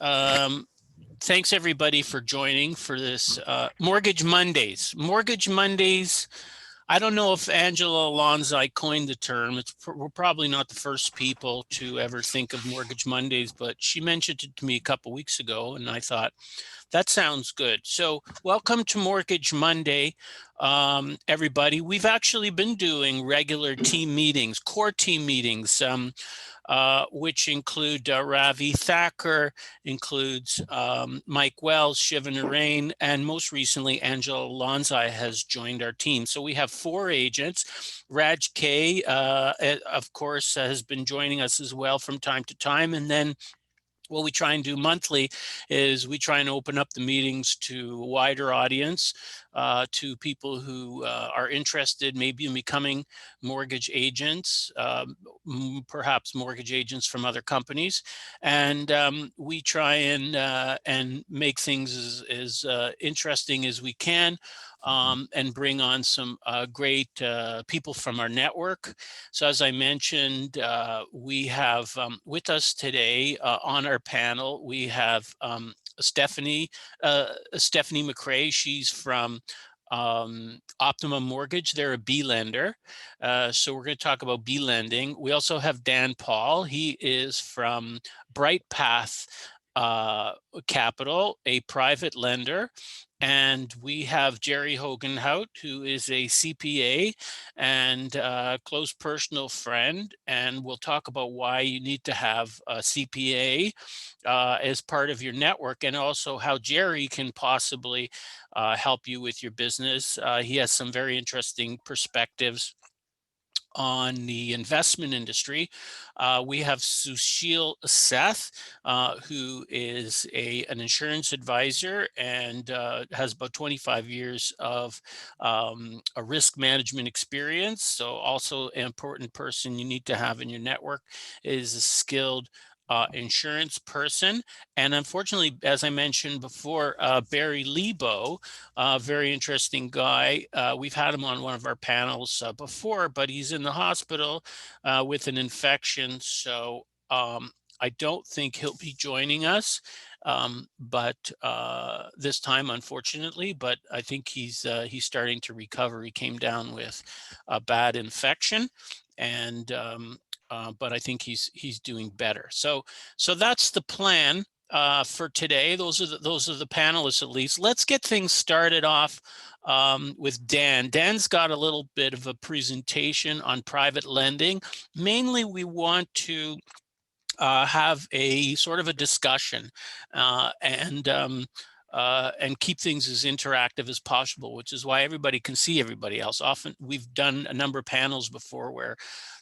Thanks everybody for joining for this Mortgage Mondays. Mortgage Mondays, I don't know if Angela Alonzi coined the term. We're probably not the first people to ever think of Mortgage Mondays, but she mentioned it to me a couple weeks ago, and I thought, that sounds good. So welcome to Mortgage Monday, everybody. We've actually been doing regular team meetings, core team meetings, which include Ravi Thacker, includes Mike Wells, Shiva Narain, and most recently, Angela Alonzi has joined our team. So we have 4 agents. Raj K, of course, has been joining us as well from time to time. And then what we try and do monthly is we try and open up the meetings to a wider audience, to people who are interested maybe in becoming mortgage agents, perhaps mortgage agents from other companies. And we try and make things as interesting as we can, and bring on some great people from our network. So as I mentioned, we have with us today on our panel, we have Stephanie McRae. She's from Optimum Mortgage. They're a B lender. So we're going to talk about B lending. We also have Dan Paul. He is from BrightPath Capital, a private lender. And we have Jerry Hogenhout, who is a CPA and a close personal friend. And we'll talk about why you need to have a CPA as part of your network, and also how Jerry can possibly help you with your business. He has some very interesting perspectives on the investment industry. We have Sushil Seth, who is an insurance advisor and has about 25 years of a risk management experience. So also an important person you need to have in your network is a skilled insurance person. And unfortunately, as I mentioned before, Barry Lebo, very interesting guy. We've had him on one of our panels before, but he's in the hospital with an infection. So I don't think he'll be joining us, but this time, unfortunately, but I think he's starting to recover. He came down with a bad infection, and but I think he's doing better. So that's the plan for today. Those are the panelists, at least. Let's get things started off with Dan. Dan's got a little bit of a presentation on private lending. Mainly, we want to have a sort of a discussion and keep things as interactive as possible, which is why everybody can see everybody else. Often we've done a number of panels before where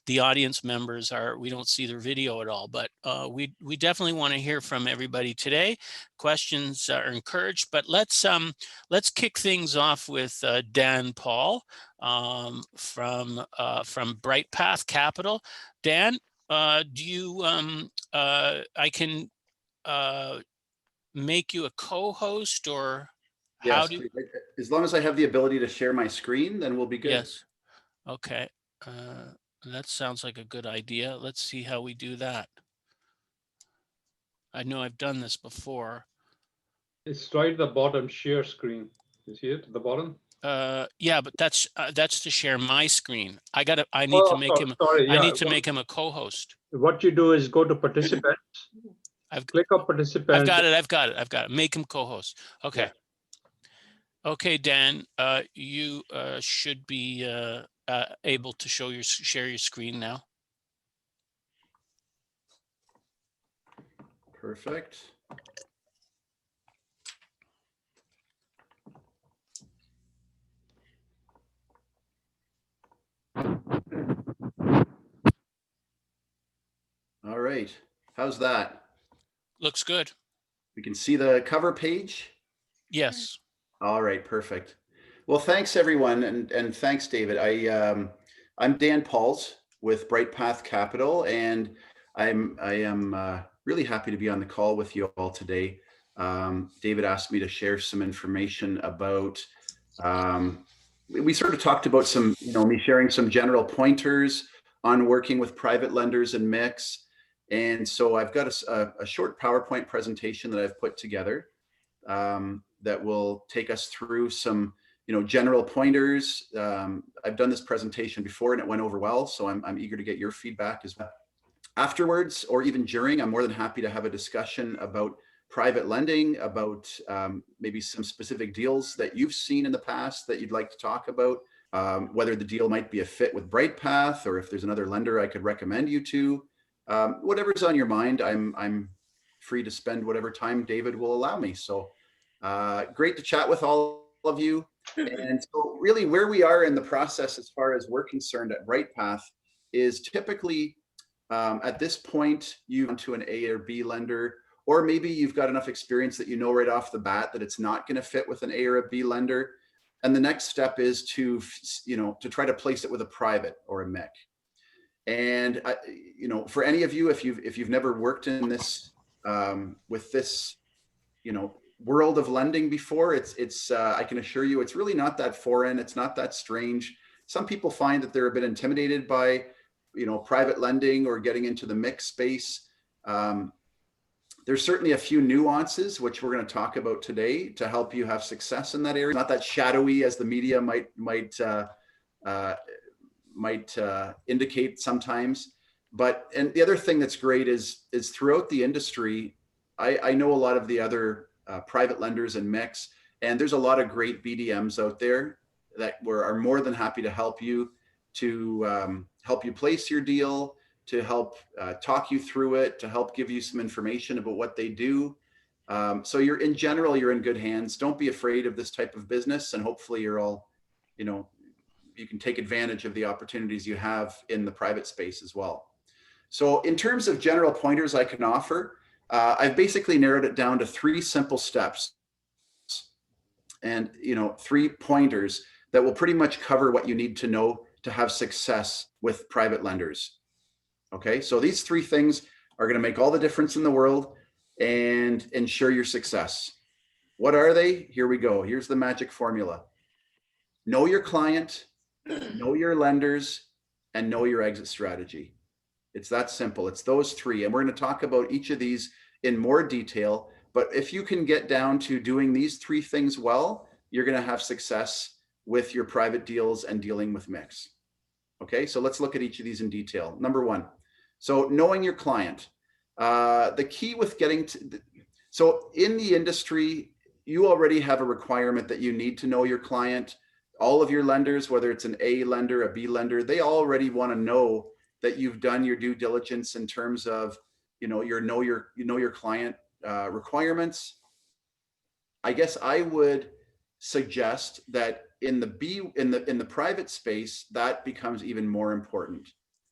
the audience members we don't see their video at all, but we definitely want to hear from everybody today. Questions are encouraged, but let's kick things off with Dan Paul from BrightPath Capital. Dan, do you I can make you a co-host, or how yes, do as long as I have the ability to share my screen, then we'll be good. Yes. Okay. That sounds like a good idea. Let's see how we do that. I know I've done this before. It's right at the bottom, share screen. You see it at the bottom? Yeah, but that's to share my screen. I need to make him. Sorry, yeah. I need to make him a co-host. What you do is go to participants. Click on participants. I've got it. Make him co-host. Okay. Yeah. Okay, Dan. You should be able to share your screen now. Perfect. All right. How's that? Looks good. We can see the cover page? Yes. All right, perfect. Well, thanks everyone, and thanks, David. I'm Dan Pauls with BrightPath Capital, and I am really happy to be on the call with you all today. David asked me to share some information about. We sort of talked about me sharing some general pointers on working with private lenders and mix, And so I've got a short PowerPoint presentation that I've put together that will take us through some, general pointers. I've done this presentation before and it went over well, so I'm eager to get your feedback as well. Afterwards, or even during, I'm more than happy to have a discussion about private lending, about maybe some specific deals that you've seen in the past that you'd like to talk about, whether the deal might be a fit with BrightPath, or if there's another lender I could recommend you to. Whatever's on your mind, I'm free to spend whatever time David will allow me. So great to chat with all of you. And so really where we are in the process as far as we're concerned at BrightPath is typically at this point, you went to an A or B lender, or maybe you've got enough experience that you know right off the bat that it's not going to fit with an A or a B lender. And the next step is to try to place it with a private or a MIC. And for any of you, if you've never worked in this with this, world of lending before, it's I can assure you, it's really not that foreign. It's not that strange. Some people find that they're a bit intimidated by, private lending or getting into the MIC space. There's certainly a few nuances, which we're going to talk about today to help you have success in that area. Not that shadowy as the media might indicate sometimes. And the other thing that's great is throughout the industry, I know a lot of the other private lenders and MICs, and there's a lot of great BDMs out there that are more than happy to help you place your deal, to help talk you through it, to help give you some information about what they do. So you're in good hands. Don't be afraid of this type of business, and hopefully you're all, you can take advantage of the opportunities you have in the private space as well. So in terms of general pointers I can offer, I've basically narrowed it down to 3 simple steps and 3 pointers that will pretty much cover what you need to know to have success with private lenders. Okay, so these 3 things are going to make all the difference in the world and ensure your success. What are they? Here we go. Here's the magic formula. Know your client, know your lenders, and know your exit strategy. It's that simple. It's those 3. And we're going to talk about each of these in more detail. But if you can get down to doing these 3 things well, you're going to have success with your private deals and dealing with MICs. Okay, so let's look at each of these in detail. Number 1, so knowing your client. The key with getting to, so in the industry, you already have a requirement that you need to know your client. All of your lenders, whether it's an A lender, a B lender, they already want to know that you've done your due diligence in terms of, your client requirements. I guess I would suggest that in the private space, that becomes even more important,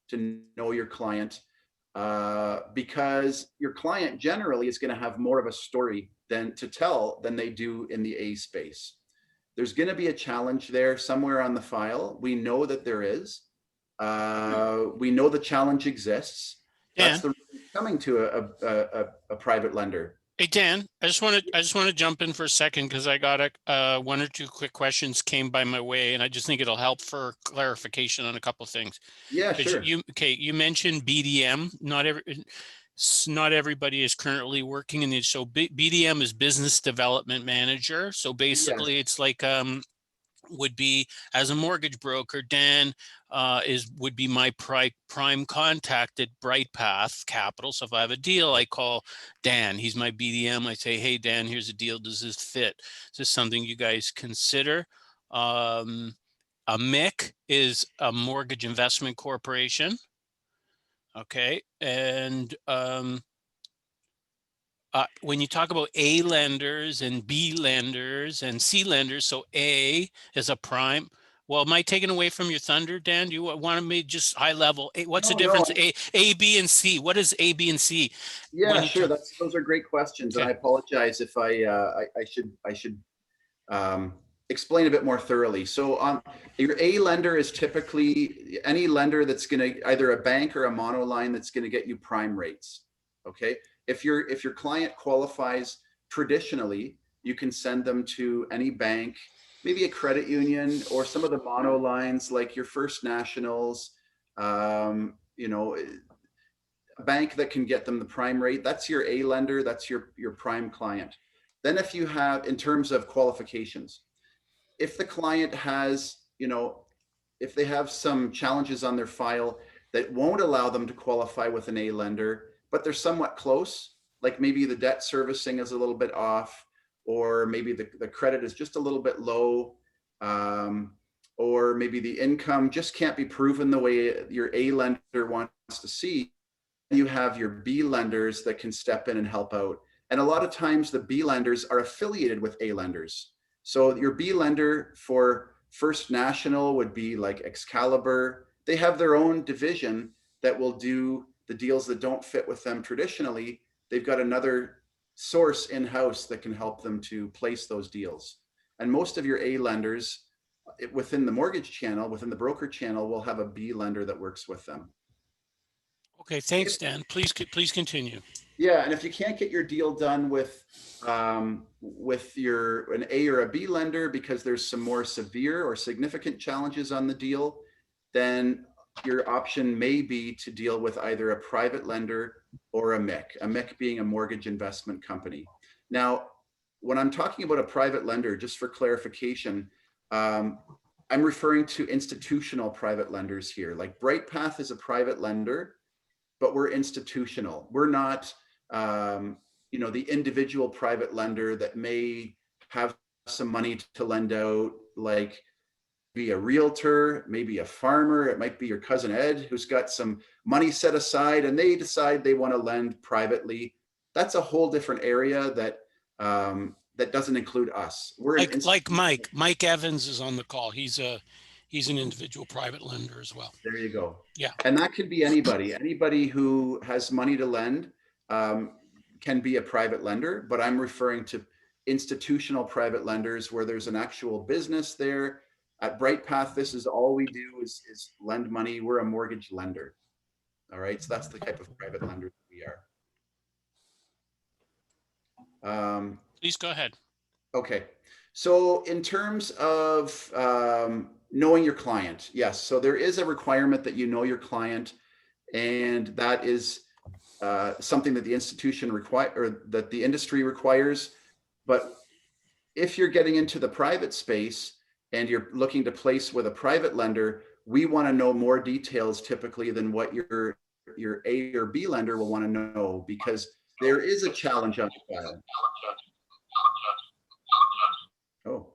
to know your client, because your client generally is going to have more of a story than they do in the A space. There's going to be a challenge there somewhere on the file. We know that there is. We know the challenge exists. Dan, that's the coming to a private lender. Hey Dan, I just want to jump in for a second because I got 1 or 2 quick questions came by my way, and I just think it'll help for clarification on a couple of things. Yeah, sure. You mentioned BDM. Not everybody is currently working in it. So BDM is Business Development Manager. So basically, yes. It's like would be, as a mortgage broker, Dan would be my prime contact at BrightPath Capital. So if I have a deal, I call Dan. He's my BDM. I say, hey, Dan, here's a deal. Does this fit? Is this something you guys consider? A MIC is a Mortgage Investment Corporation. Okay. And when you talk about A lenders and B lenders and C lenders, so A is a prime. Well, am I taking away from your thunder, Dan? Do you want me just high level? What's the difference? No. A, B, and C. What is A, B, and C? Yeah, sure. Those are great questions, okay. And I apologize if I should explain a bit more thoroughly. So your A lender is typically any lender that's going to either a bank or a monoline that's going to get you prime rates. Okay. If your client qualifies traditionally, you can send them to any bank, maybe a credit union, or some of the mono lines like your First Nationals. bank that can get them the prime rate, that's your A lender, that's your prime client. Then if you have, in terms of qualifications, if the client has, if they have some challenges on their file that won't allow them to qualify with an A lender, but they're somewhat close, like maybe the debt servicing is a little bit off, or maybe the credit is just a little bit low, or maybe the income just can't be proven the way your A lender wants to see, you have your B lenders that can step in and help out. And a lot of times the B lenders are affiliated with A lenders. So your B lender for First National would be like Excalibur. They have their own division that will do the deals that don't fit with them traditionally. They've got another source in-house that can help them to place those deals. And most of your A lenders within the mortgage channel, within the broker channel, will have a B lender that works with them. Okay, thanks, Dan. Please continue. Yeah, and if you can't get your deal done with an A or a B lender because there's some more severe or significant challenges on the deal, then your option may be to deal with either a private lender or a MIC being a mortgage investment company. Now, when I'm talking about a private lender, just for clarification, I'm referring to institutional private lenders here. Like BrightPath is a private lender, but we're institutional. We're not, the individual private lender that may have some money to lend out, like be a realtor, maybe a farmer. It might be your cousin Ed who's got some money set aside and they decide they want to lend privately. That's a whole different area that that doesn't include us. We're like Mike Evans is on the call. He's an individual private lender as well. There you go. Yeah. And that could be anybody. Anybody who has money to lend can be a private lender, but I'm referring to institutional private lenders where there's an actual business there. At BrightPath, this is all we do is lend money. We're a mortgage lender. All right. So that's the type of private lender we are. Please go ahead. Okay. So in terms of knowing your client, yes. So there is a requirement that you know your client, and that is something that the institution or that the industry requires. But if you're getting into the private space and you're looking to place with a private lender, we want to know more details typically than what your A or B lender will want to know, because there is a challenge on the file. Oh.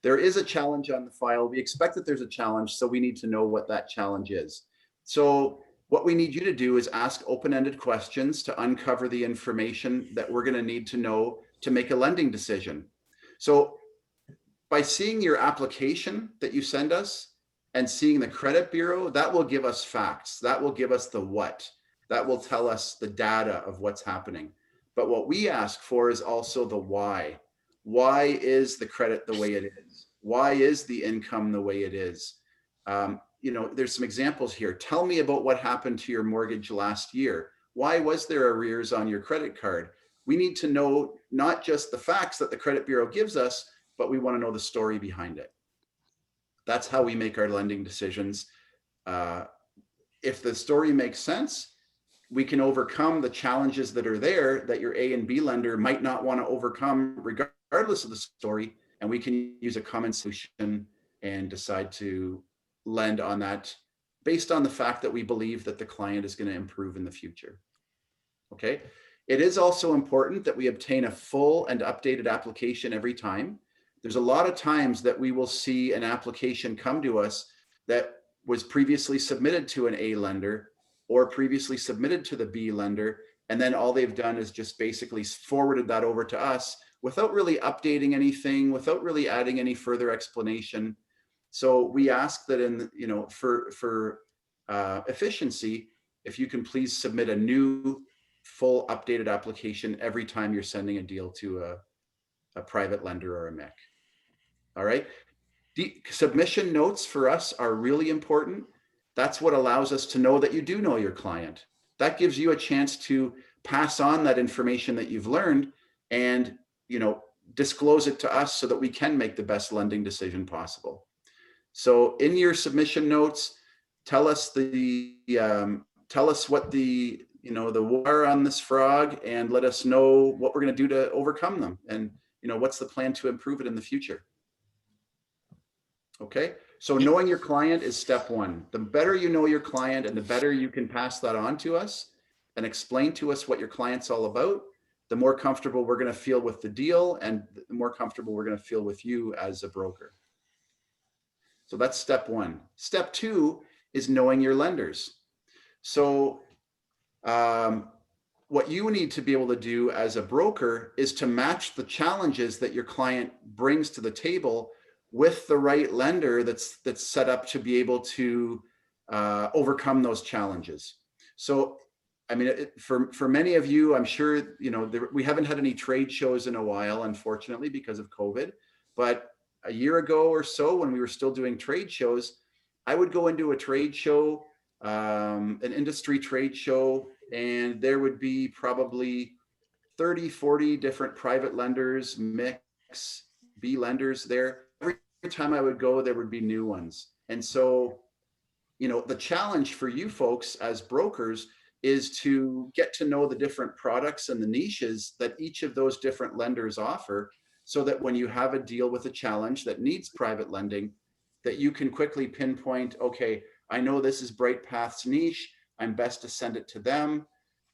There is a challenge on the file. We expect that there's a challenge, so we need to know what that challenge is. So what we need you to do is ask open-ended questions to uncover the information that we're going to need to know to make a lending decision. So by seeing your application that you send us and seeing the credit bureau, that will give us facts. That will give us the what. That will tell us the data of what's happening. But what we ask for is also the why. Why is the credit the way it is? Why is the income the way it is? There's some examples here. Tell me about what happened to your mortgage last year. Why was there arrears on your credit card? We need to know not just the facts that the credit bureau gives us, but we want to know the story behind it. That's how we make our lending decisions. If the story makes sense, we can overcome the challenges that are there that your A and B lender might not want to overcome regardless of the story. And we can use a common solution and decide to lend on that based on the fact that we believe that the client is going to improve in the future. Okay. It is also important that we obtain a full and updated application every time. There's a lot of times that we will see an application come to us that was previously submitted to an A lender or previously submitted to the B lender, and then all they've done is just basically forwarded that over to us without really updating anything, without really adding any further explanation. So we ask that for efficiency, if you can please submit a new full updated application every time you're sending a deal to a private lender or a MIC. All right. Submission notes for us are really important. That's what allows us to know that you do know your client. That gives you a chance to pass on that information that you've learned and, disclose it to us so that we can make the best lending decision possible. So in your submission notes, tell us the tell us what the war on this frog, and let us know what we're going to do to overcome them, and what's the plan to improve it in the future. Okay, so knowing your client is step one. The better you know your client and the better you can pass that on to us and explain to us what your client's all about, the more comfortable we're going to feel with the deal, and the more comfortable we're going to feel with you as a broker. So that's step one. Step two is knowing your lenders. So what you need to be able to do as a broker is to match the challenges that your client brings to the table with the right lender that's set up to be able to overcome those challenges. So, I mean, for many of you, I'm sure, we haven't had any trade shows in a while, unfortunately, because of COVID. But a year ago or so, when we were still doing trade shows, I would go into a trade show, an industry trade show, and there would be probably 30, 40 different private lenders, mix, B lenders there. Every time I would go, there would be new ones. And so, the challenge for you folks as brokers is to get to know the different products and the niches that each of those different lenders offer, so that when you have a deal with a challenge that needs private lending, that you can quickly pinpoint, okay, I know this is BrightPath's niche, I'm best to send it to them,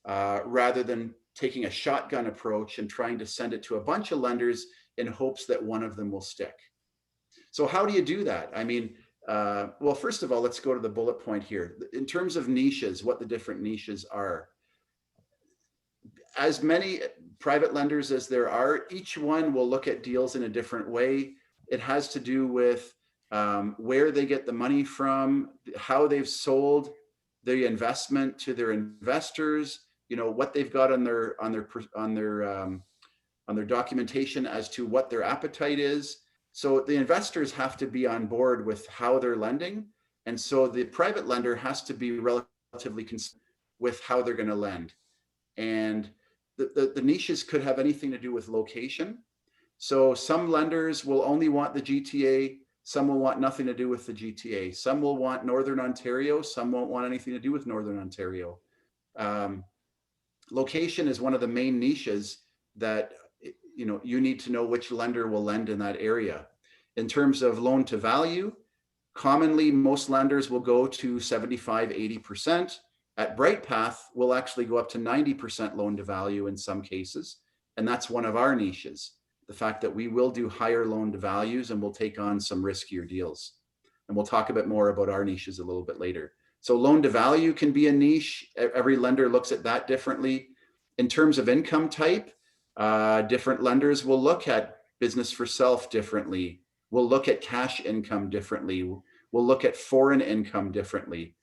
rather than taking a shotgun approach and trying to send it to a bunch of lenders in hopes that one of them will stick. So how do you do that? I mean, well, first of all, let's go to the bullet point here. In terms of niches, what the different niches are. As many private lenders as there are, each one will look at deals in a different way. It has to do with where they get the money from, how they've sold the investment to their investors, what they've got on their documentation as to what their appetite is. So the investors have to be on board with how they're lending. And so the private lender has to be relatively consistent with how they're going to lend. And the niches could have anything to do with location. So some lenders will only want the GTA. Some will want nothing to do with the GTA. Some will want Northern Ontario. Some won't want anything to do with Northern Ontario. Location is one of the main niches that you need to know which lender will lend in that area. In terms of loan to value, commonly most lenders will go to 75, 80%. At BrightPath, we'll actually go up to 90% loan to value in some cases. And that's one of our niches. The fact that we will do higher loan to values and we'll take on some riskier deals. And we'll talk a bit more about our niches a little bit later. So loan to value can be a niche. Every lender looks at that differently. In terms of income type, different lenders will look at business for self differently. We'll look at cash income differently. We'll look at foreign income differently.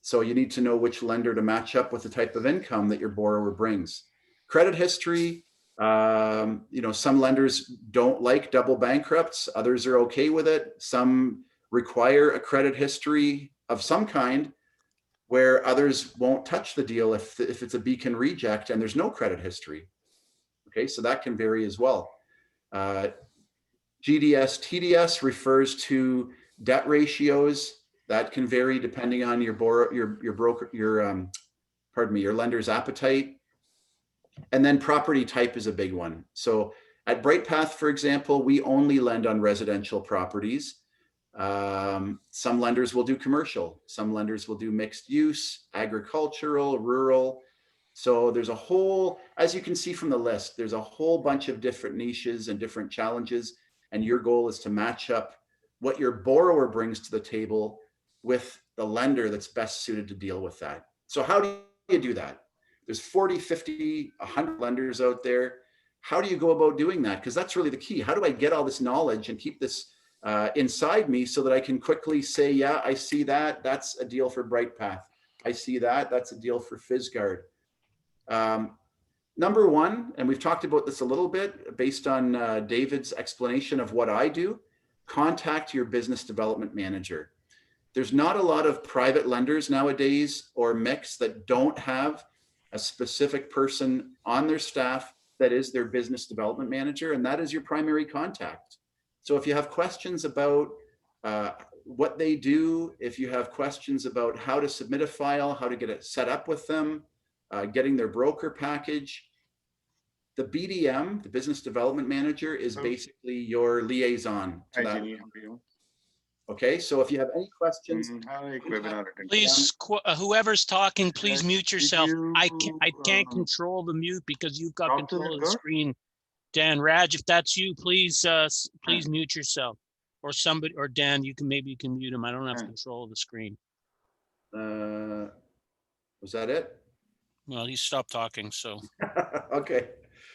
So you need to know which lender to match up with the type of income that your borrower brings. Credit history, some lenders don't like double bankrupts. Others are okay with it. Some require a credit history of some kind, where others won't touch the deal if it's a beacon reject and there's no credit history. Okay, so that can vary as well. GDS, TDS refers to debt ratios. That can vary depending on your lender's appetite. And then property type is a big one. So at BrightPath, for example, we only lend on residential properties. Some lenders will do commercial. Some lenders will do mixed use, agricultural, rural. So there's a whole, as you can see from the list, there's a whole bunch of different niches and different challenges. And your goal is to match up what your borrower brings to the table with the lender that's best suited to deal with that. So how do you do that? There's 40, 50, 100 lenders out there. How do you go about doing that? Because that's really the key. How do I get all this knowledge and keep this inside me so that I can quickly say, yeah, I see that. That's a deal for BrightPath. I see that. That's a deal for FizGuard. Number one, and we've talked about this a little bit based on David's explanation of what I do, contact your business development manager. There's not a lot of private lenders nowadays or mix that don't have a specific person on their staff that is their business development manager, and that is your primary contact. So if you have questions about what they do, if you have questions about how to submit a file, how to get it set up with them, getting their broker package, the BDM, the business development manager, is basically your liaison to Hi, that. Jenny. How are you? Okay, so if you have any questions, Hi, webinar attendee. Please, whoever's talking, please Did mute yourself. I can't you, control the mute because you've got talk to control the of the girl? screen. Dan, Raj, if that's you, please, please mute yourself. Or somebody, or Dan, maybe you can mute him. I don't have control of the screen. was that it? Well, he stopped talking, so. Okay.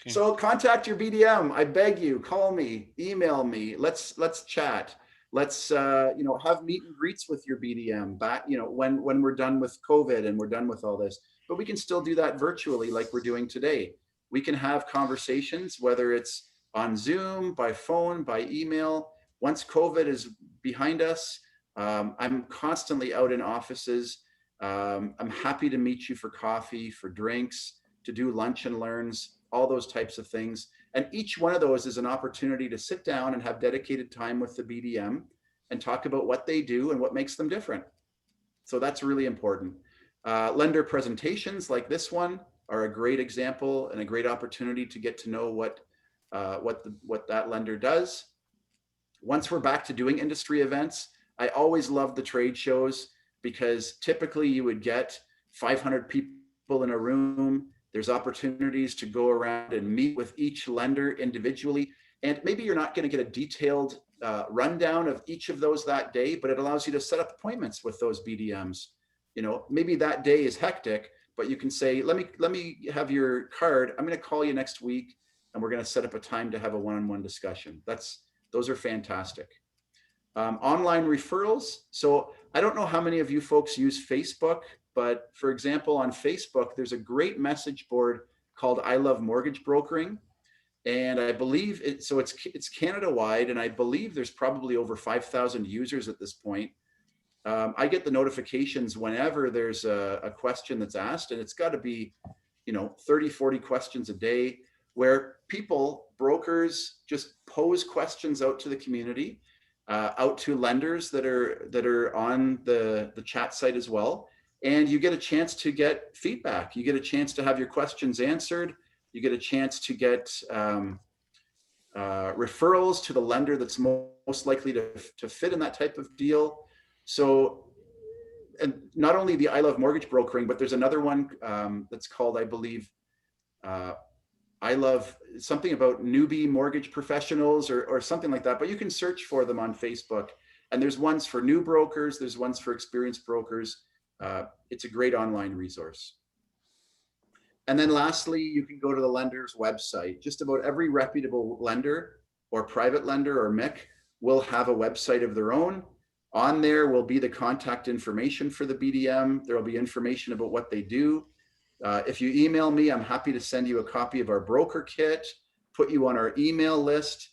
So contact your BDM. I beg you, call me, email me. Let's chat. Let's have meet and greets with your BDM back, when we're done with COVID and we're done with all this. But we can still do that virtually like we're doing today. We can have conversations, whether it's on Zoom, by phone, by email. Once COVID is behind us, I'm constantly out in offices. I'm happy to meet you for coffee, for drinks, to do lunch and learns, all those types of things. And each one of those is an opportunity to sit down and have dedicated time with the BDM and talk about what they do and what makes them different. So that's really important. Lender presentations like this one are a great example and a great opportunity to get to know what that lender does. Once we're back to doing industry events, I always love the trade shows, because typically you would get 500 people in a room. There's opportunities to go around and meet with each lender individually. And maybe you're not going to get a detailed rundown of each of those that day, but it allows you to set up appointments with those BDMs. Maybe that day is hectic, but you can say, let me have your card. I'm going to call you next week and we're going to set up a time to have a one-on-one discussion. Those are fantastic. Online referrals. So I don't know how many of you folks use Facebook, but for example, on Facebook, there's a great message board called I Love Mortgage Brokering. And I believe it's Canada-wide, and I believe there's probably over 5,000 users at this point. I get the notifications whenever there's a question that's asked, and it's got to be, 30, 40 questions a day, where brokers just pose questions out to the community, out to lenders that are on the chat site as well. And you get a chance to get feedback. You get a chance to have your questions answered. You get a chance to get referrals to the lender that's most likely to fit in that type of deal. So, and not only the I Love Mortgage Brokering, but there's another one that's called, I believe, I Love something about newbie mortgage professionals or something like that, but you can search for them on Facebook. And there's ones for new brokers, there's ones for experienced brokers. It's a great online resource. And then lastly, you can go to the lender's website. Just about every reputable lender or private lender or MIC will have a website of their own. On there will be the contact information for the BDM. There will be information about what they do. If you email me, I'm happy to send you a copy of our broker kit, put you on our email list.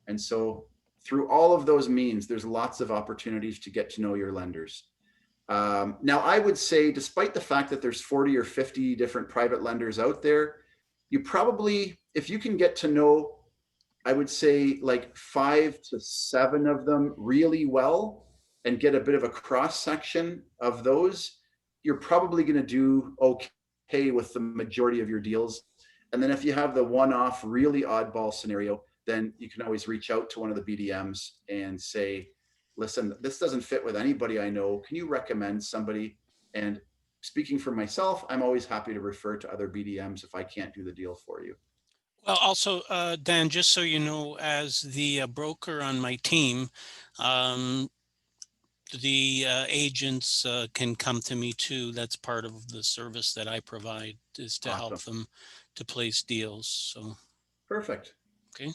And so through all of those means, there's lots of opportunities to get to know your lenders. Now, I would say, despite the fact that there's 40 or 50 different private lenders out there, you probably, if you can get to know, I would say like 5 to 7 of them really well and get a bit of a cross section of those, you're probably going to do okay with the majority of your deals. And then if you have the one-off really oddball scenario, then you can always reach out to one of the BDMs and say, listen, this doesn't fit with anybody I know. Can you recommend somebody? And speaking for myself, I'm always happy to refer to other BDMs if I can't do the deal for you. Well, also, Dan, just so you know, as the broker on my team, the agents can come to me too. That's part of the service that I provide, is to help them to place deals. So perfect. Okay.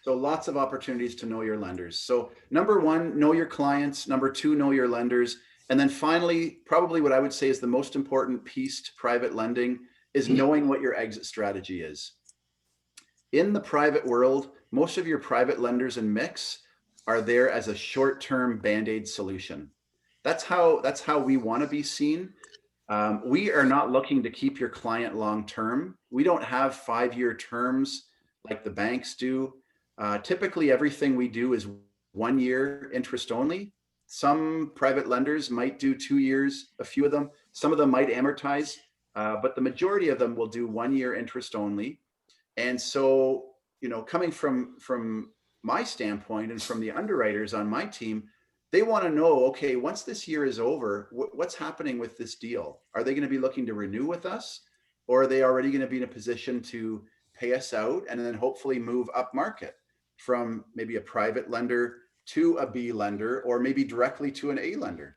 So lots of opportunities to know your lenders. So number 1, know your clients. Number 2, know your lenders. And then finally, probably what I would say is the most important piece to private lending is knowing what your exit strategy is. In the private world, most of your private lenders and MICs are there as a short-term Band-Aid solution. That's how we want to be seen. We are not looking to keep your client long-term. We don't have 5-year terms like the banks do. Typically, everything we do is 1 year interest only. Some private lenders might do 2 years, a few of them. Some of them might amortize, but the majority of them will do 1 year interest only. And so, coming from my standpoint and from the underwriters on my team, they want to know, okay, once this year is over, what's happening with this deal? Are they going to be looking to renew with us, or are they already going to be in a position to pay us out and then hopefully move up market from maybe a private lender to a B lender, or maybe directly to an A lender?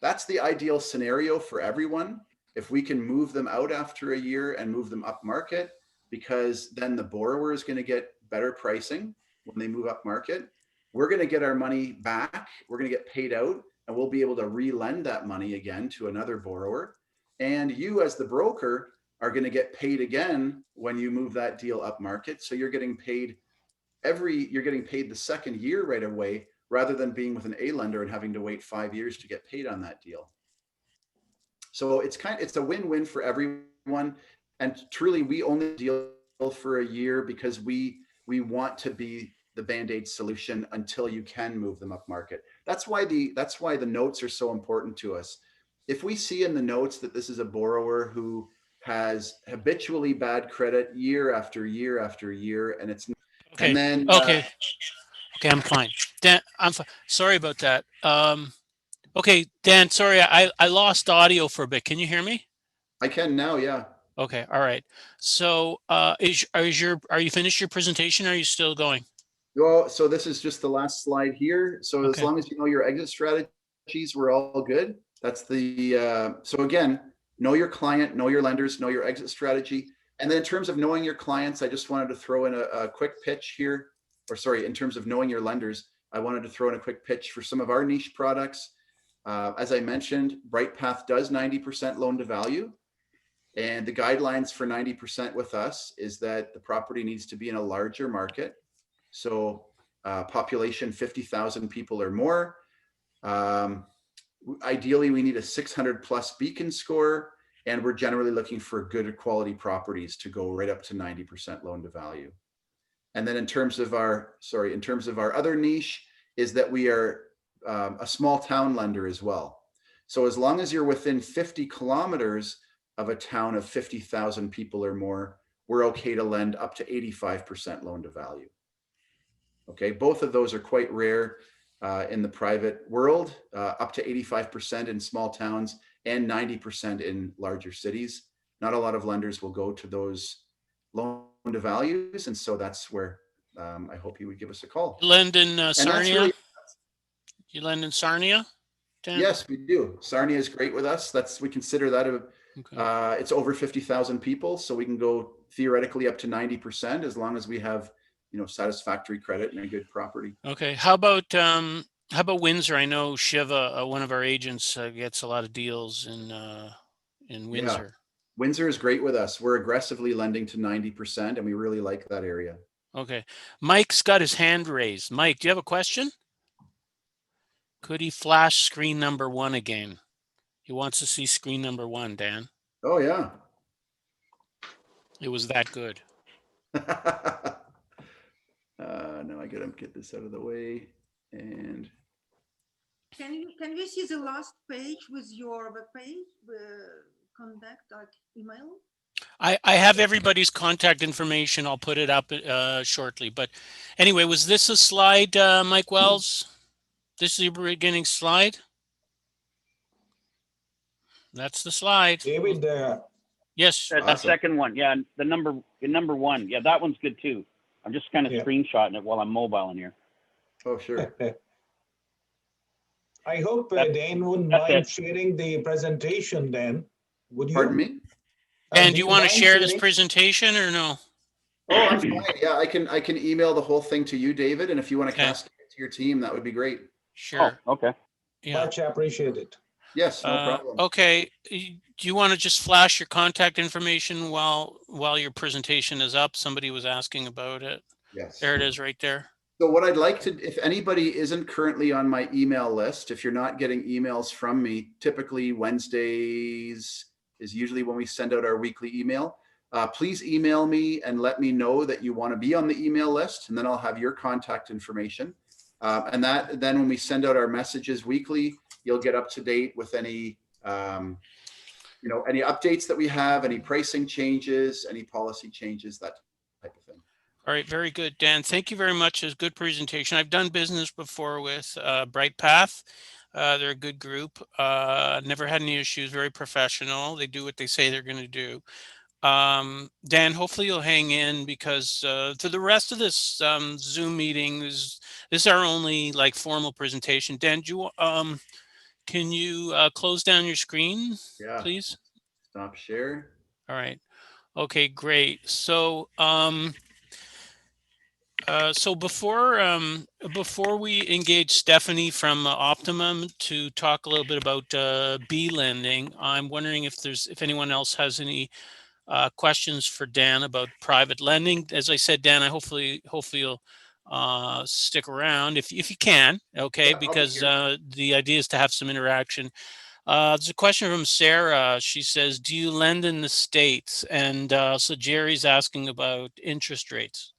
That's the ideal scenario for everyone. If we can move them out after a year and move them up market, because then the borrower is going to get better pricing when they move up market. We're going to get our money back. We're going to get paid out, and we'll be able to re-lend that money again to another borrower. And you, as the broker, are going to get paid again when you move that deal up market. So you're getting paid the second year right away, rather than being with an A lender and having to wait 5 years to get paid on that deal. So it's a win-win for everyone. And truly, we only deal for a year because we want to be the Band-Aid solution until you can move them up market. That's why the notes are so important to us. If we see in the notes that this is a borrower who has habitually bad credit year after year after year, and it's Okay. and then Okay, I'm fine. Dan, sorry about that. Okay, Dan, sorry, I lost audio for a bit. Can you hear me? I can now, yeah. Okay, all right. So, are you finished your presentation? Or are you still going? Well, so this is just the last slide here. So as Okay. long as you know your exit strategies, we're all good. That's the so again, know your client, know your lenders, know your exit strategy. And then in terms of knowing your clients, I just wanted to throw in a quick pitch here, or sorry, in terms of knowing your lenders, I wanted to throw in a quick pitch for some of our niche products. As I mentioned, BrightPath does 90% loan to value. And the guidelines for 90% with us is that the property needs to be in a larger market. So population 50,000 people or more. Ideally, we need a 600 plus Beacon score, and we're generally looking for good quality properties to go right up to 90% loan to value. And then in terms of our other niche is that we are a small town lender as well. So as long as you're within 50 kilometers of a town of 50,000 people or more, we're okay to lend up to 85% loan to value. Okay, both of those are quite rare in the private world, up to 85% in small towns and 90% in larger cities. Not a lot of lenders will go to those loan to values, and so that's where I hope you would give us a call. You lend in Sarnia? Really, you lend in Sarnia, Dan? yes, we do. Sarnia is great with us. We consider that Okay. it's over 50,000 people, so we can go theoretically up to 90% as long as we have satisfactory credit and a good property. Okay. How about Windsor? I know Shiva, one of our agents, gets a lot of deals in Windsor. Yeah. Windsor is great with us. We're aggressively lending to 90%, and we really like that area. Okay. Mike's got his hand raised. Mike, do you have a question? Could he flash screen number 1 again? He wants to see screen number 1, Dan. Oh, yeah. It was that good. Now I gotta get this out of the way. And can we see the last page with your web page, contact, like email? I have everybody's contact information. I'll put it up shortly. But anyway, was this a slide, Mike Wells? This is the beginning slide? That's the slide. David, yes. That Awesome. second one, yeah, the number 1, yeah, that one's good too. I'm just kind of Yeah. screenshotting it while I'm mobile in here. oh, sure. I hope Dan wouldn't That's mind it. sharing the presentation, Dan. Would you? Pardon me? Dan, do you want to mind share this sharing? presentation or no? Oh, I'm fine. Yeah, I can email the whole thing to you, David, and if you want to Okay. cascade it to your team, that would be great. Sure. Oh, okay. Yeah. Much appreciated. Yes, no problem. Okay. Do you want to just flash your contact information while your presentation is up? Somebody was asking about it. Yes. There it is right there. So what I'd like to, if anybody isn't currently on my email list, if you're not getting emails from me, typically Wednesdays is usually when we send out our weekly email. Please email me and let me know that you want to be on the email list, and then I'll have your contact information. And that then when we send out our messages weekly, you'll get up to date with any any updates that we have, any pricing changes, any policy changes, that type of thing. All right, very good, Dan. Thank you very much. It's a good presentation. I've done business before with BrightPath. They're a good group. Never had any issues. Very professional. They do what they say they're going to do. Dan, hopefully you'll hang in, because for the rest of this Zoom meeting, this is our only like formal presentation. Dan, can you close down your screen, Yeah. please? Stop share. All right. Okay, great. So before we engage Stephanie from Optimum to talk a little bit about B lending, I'm wondering if anyone else has any questions for Dan about private lending. As I said, Dan, I hopefully you'll stick around if you can, okay? Yeah, Because the idea is to have some interaction. There's a question from Sarah. She says, "Do you lend in the States?" And so Jerry's asking about interest rates.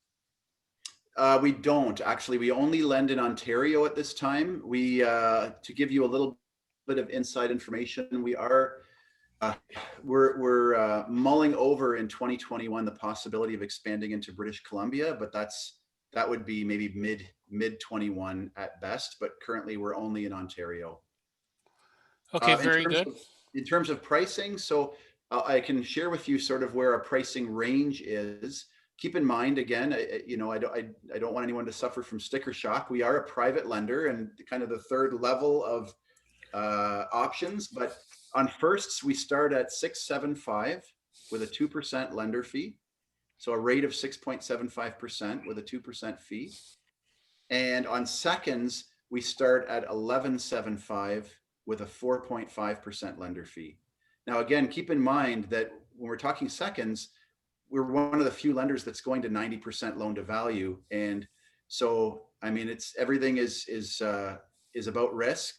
We don't actually. We only lend in Ontario at this time. We to give you a little bit of inside information, we are we're mulling over in 2021 the possibility of expanding into British Columbia, but that would be maybe mid 21 at best. But currently, we're only in Ontario. Okay, very good. In terms of pricing, so I can share with you sort of where our pricing range is. Keep in mind, again, I don't want anyone to suffer from sticker shock. We are a private lender and kind of the third level of options. But on firsts, we start at 6.75 with a 2% lender fee. So a rate of 6.75% with a 2% fee. And on seconds, we start at 11.75 with a 4.5% lender fee. Now, again, keep in mind that when we're talking seconds, we're one of the few lenders that's going to 90% loan to value. And so, I mean, everything is about risk.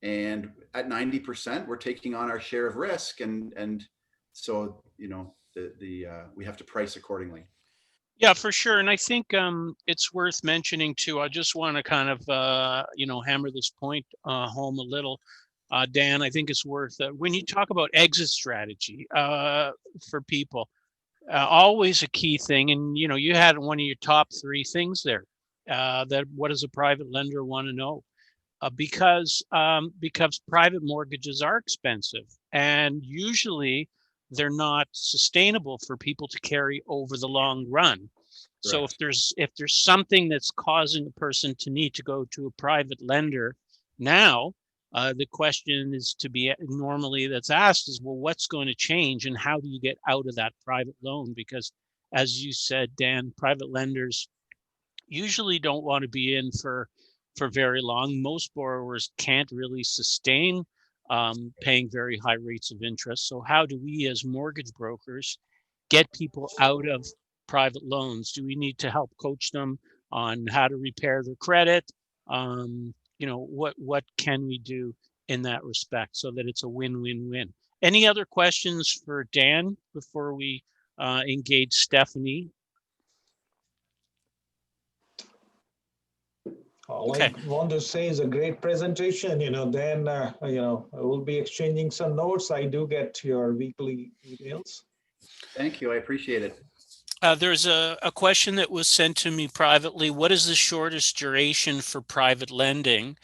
And at 90%, we're taking on our share of risk. And so, we have to price accordingly. Yeah, for sure. And I think it's worth mentioning too. I just want to kind of, hammer this point home a little. Dan, I think it's worth, when you talk about exit strategy for people, always a key thing. And, you had one of your top 3 things there, that what does a private lender want to know? Because private mortgages are expensive, and usually they're not sustainable for people to carry over the long run. So if there's something that's causing a person to need to go to a private lender now, the question is normally that's asked is, well, what's going to change and how do you get out of that private loan? Because as you said, Dan, private lenders usually don't want to be in for very long. Most borrowers can't really sustain paying very high rates of interest. So how do we as mortgage brokers get people out of private loans? Do we need to help coach them on how to repair their credit? What can we do in that respect so that it's a win-win-win? Any other questions for Dan before we engage Stephanie? All Okay. I want to say is a great presentation, then, we'll be exchanging some notes. I do get your weekly emails. Thank you. I appreciate it. There's a question that was sent to me privately. What is the shortest duration for private lending?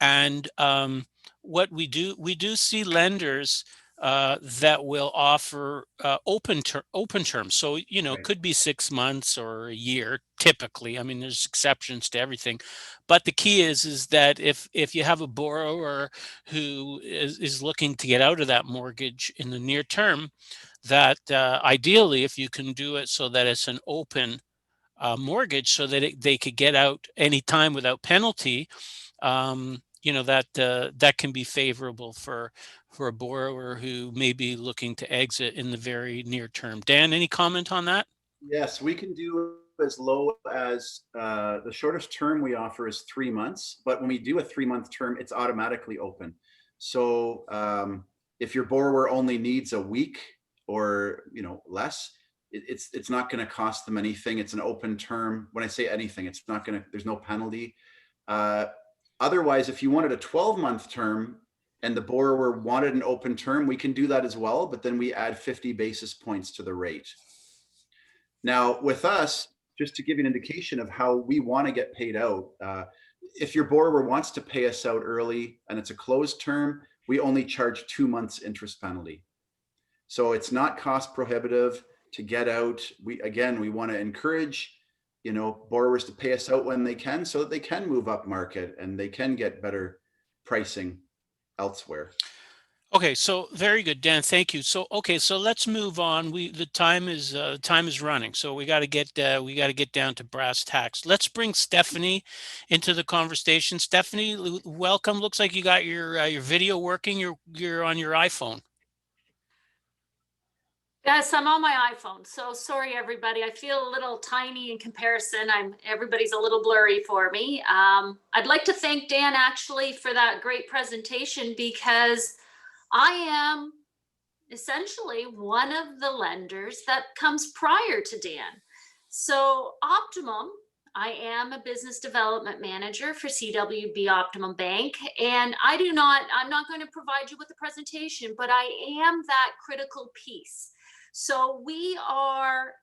And what we do see lenders that will offer open terms. So, Right. it could be 6 months or a year, typically. I mean, there's exceptions to everything. But the key is that if you have a borrower who is looking to get out of that mortgage in the near term, that ideally, if you can do it so that it's an open mortgage so that they could get out anytime without penalty, that can be favorable for a borrower who may be looking to exit in the very near term. Dan, any comment on that? Yes, we can do as low as the shortest term we offer is 3 months. But when we do a 3-month term, it's automatically open. So if your borrower only needs a week or less, it's not going to cost them anything. It's an open term. When I say anything, it's not going to. There's no penalty. Otherwise, if you wanted a 12-month term and the borrower wanted an open term, we can do that as well, but then we add 50 basis points to the rate. Now, with us, just to give you an indication of how we want to get paid out, if your borrower wants to pay us out early and it's a closed term, we only charge 2 months interest penalty. So it's not cost prohibitive to get out. We want to encourage, borrowers to pay us out when they can, so that they can move up market and they can get better pricing elsewhere. Okay, so very good, Dan. Thank you. So okay, so let's move on. The time is running, so we got to get down to brass tacks. Let's bring Stephanie into the conversation. Stephanie, welcome. Looks like you got your video working. You're on your iPhone. Yes, I'm on my iPhone. So sorry, everybody. I feel a little tiny in comparison. Everybody's a little blurry for me. I'd like to thank Dan actually for that great presentation, because I am essentially one of the lenders that comes prior to Dan. So Optimum, I am a business development manager for CWB Optimum Bank, and I'm not going to provide you with a presentation, but I am that critical piece. So we are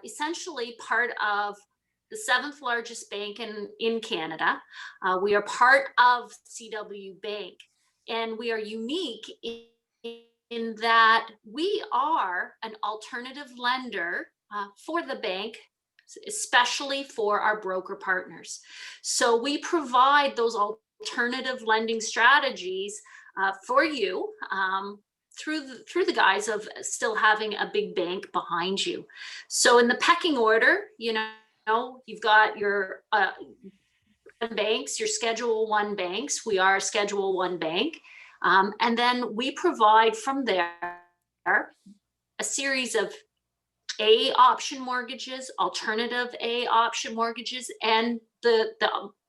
essentially part of the 7th largest bank in Canada. We are part of CW Bank, and we are unique in that we are an alternative lender for the bank, especially for our broker partners. So we provide those alternative lending strategies for you. Through the guise of still having a big bank behind you. So in the pecking order, you've got your banks, your Schedule 1 banks. We are a Schedule 1 bank. And then we provide from there a series of A option mortgages, alternative A option mortgages, and the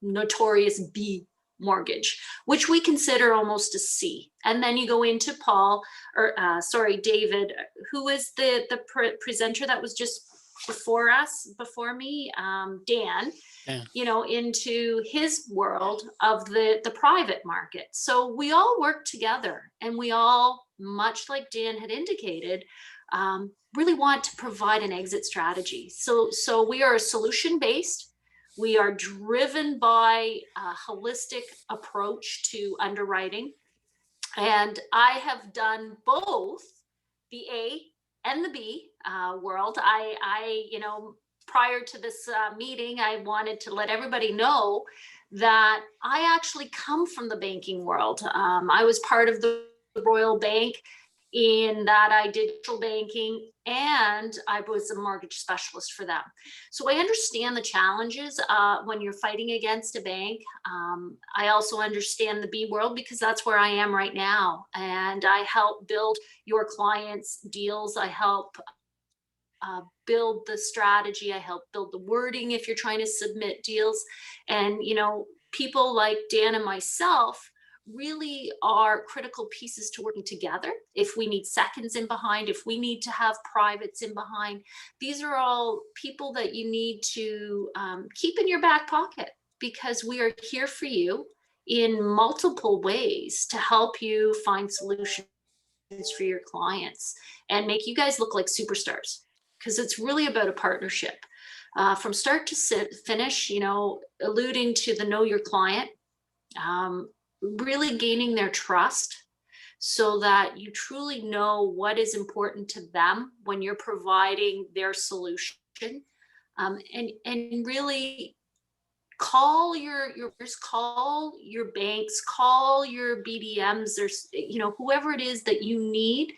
notorious B mortgage, which we consider almost a C. And then you go into David, who is the presenter that was just before me, Dan, into his world of the private market. So we all work together, and we all, much like Dan had indicated, really want to provide an exit strategy. So we are a solution-based. We are driven by a holistic approach to underwriting. And I have done both the A and the B world. Prior to this meeting, I wanted to let everybody know that I actually come from the banking world. I was part of the Royal Bank, in that I did digital banking, and I was a mortgage specialist for them. So I understand the challenges when you're fighting against a bank. I also understand the B world, because that's where I am right now. And I help build your clients' deals. I help build the strategy. I help build the wording if you're trying to submit deals. And, people like Dan and myself really are critical pieces to working together. If we need seconds in behind, if we need to have privates in behind, these are all people that you need to keep in your back pocket, because we are here for you in multiple ways to help you find solutions for your clients and make you guys look like superstars, because it's really about a partnership from start to finish, alluding to the know your client, really gaining their trust so that you truly know what is important to them when you're providing their solution, and really call your banks, call your BDMs, there's whoever it is that you need.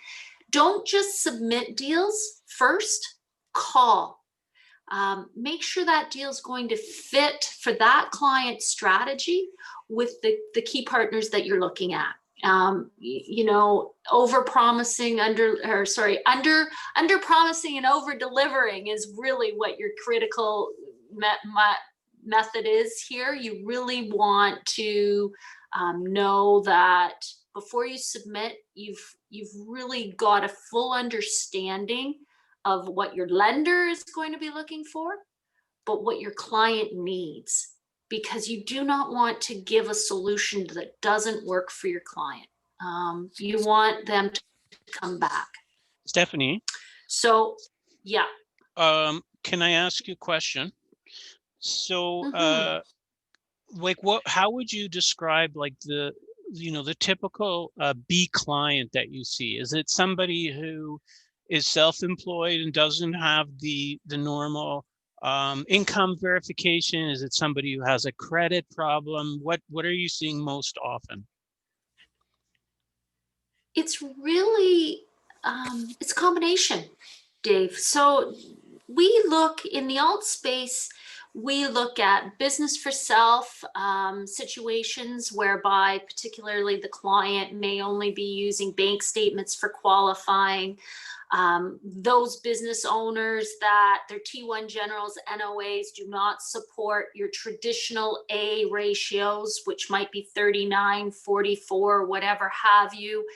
Don't just submit deals first, call. Make sure that deal is going to fit for that client strategy with the key partners that you're looking at. Over promising, under promising and over delivering is really what your critical method is here. You really want to know that before you submit, you've really got a full understanding of what your lender is going to be looking for, but what your client needs. because you do not want to give a solution that doesn't work for your client. You want them to come back. Stephanie, So, yeah. can I ask you a question? So, Mhm. like how would you describe like the typical B client that you see? Is it somebody who is self-employed and doesn't have the normal income verification? Is it somebody who has a credit problem? What are you seeing most often? It's really, it's a combination, Dave. So we look in the alt space, we look at business for self situations whereby particularly the client may only be using bank statements for qualifying. Those business owners that their T1 generals, NOAs do not support your traditional A ratios, which might be 39, 44, whatever have you.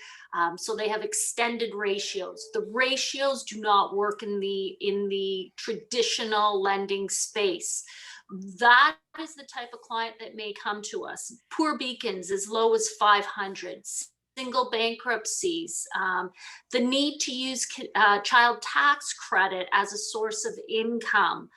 So they have extended ratios. The ratios do not work in the traditional lending space. That is the type of client that may come to us. Poor beacons as low as 500, single bankruptcies, the need to use child tax credit as a source of income,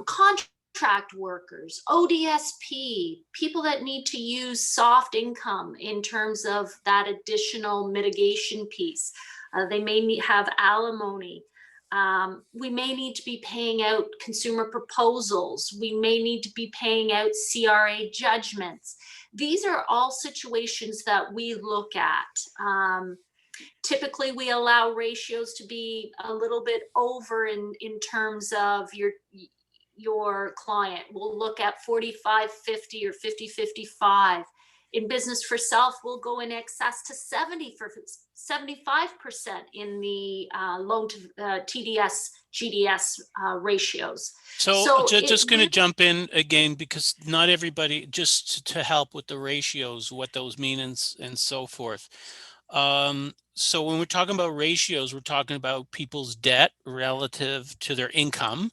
contract workers, ODSP, people that need to use soft income in terms of that additional mitigation piece. They may have alimony. We may need to be paying out consumer proposals. We may need to be paying out CRA judgments. These are all situations that we look at. Typically, we allow ratios to be a little bit over in terms of your client. We'll look at 45-50 or 50-55. In business for self, we'll go in excess to 75% in the loan to TDS, GDS ratios. So just going to jump in again, because not everybody, just to help with the ratios, what those mean and so forth. So when we're talking about ratios, we're talking about people's debt relative to their income.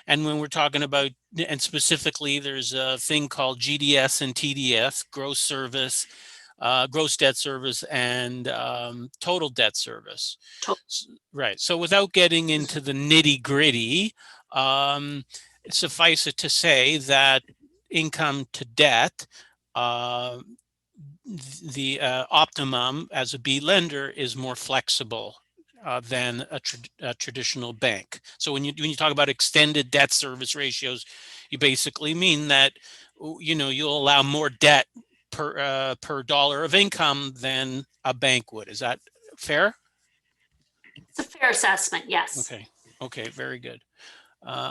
And when we're talking about, and specifically, there's a thing called GDS and TDS, gross debt service, and total debt service. Right. So without getting into the nitty gritty, suffice it to say that income to debt, the optimum as a B lender is more flexible than a traditional bank. So when you talk about extended debt service ratios, you basically mean that you'll allow more debt per dollar of income than a bank would. Is that fair? It's a fair assessment, yes. Okay, very good.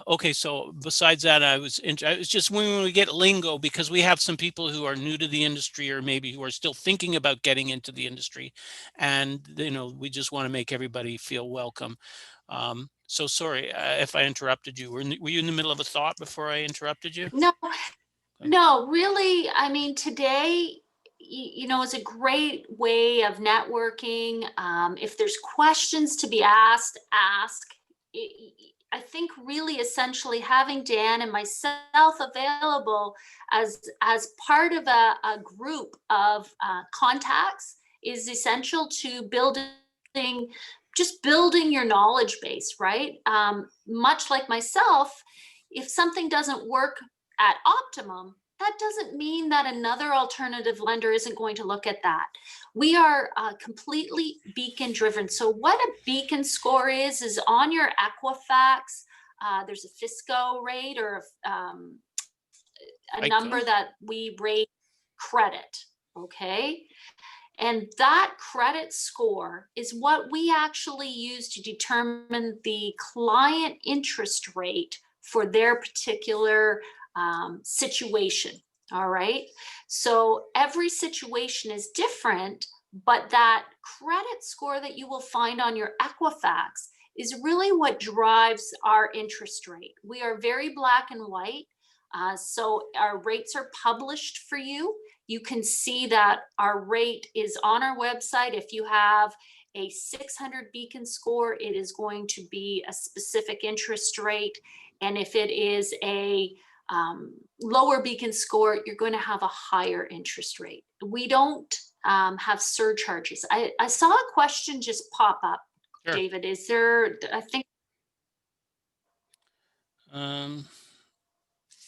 Okay, so besides that, I was just when we get lingo, because we have some people who are new to the industry or maybe who are still thinking about getting into the industry, and we just want to make everybody feel welcome. So sorry if I interrupted you. Were you in the middle of a thought before I interrupted you? No, really. I mean, today, is a great way of networking. If there's questions to be asked, ask. I think really essentially having Dan and myself available as part of a group of contacts is essential to building your knowledge base, right? Much like myself, if something doesn't work at Optimum, that doesn't mean that another alternative lender isn't going to look at that. We are completely beacon driven. So what a beacon score is on your Equifax, there's a FISCO rate or a number that we rate credit, okay? And that credit score is what we actually use to determine the client interest rate for their particular situation. All right. So every situation is different, but that credit score that you will find on your Equifax is really what drives our interest rate. We are very black and white. So our rates are published for you. You can see that our rate is on our website. If you have a 600 beacon score, it is going to be a specific interest rate. And if it is a lower Beacon score, you're going to have a higher interest rate. We don't have surcharges. I saw a question just pop up. Sure. David, is there, I think.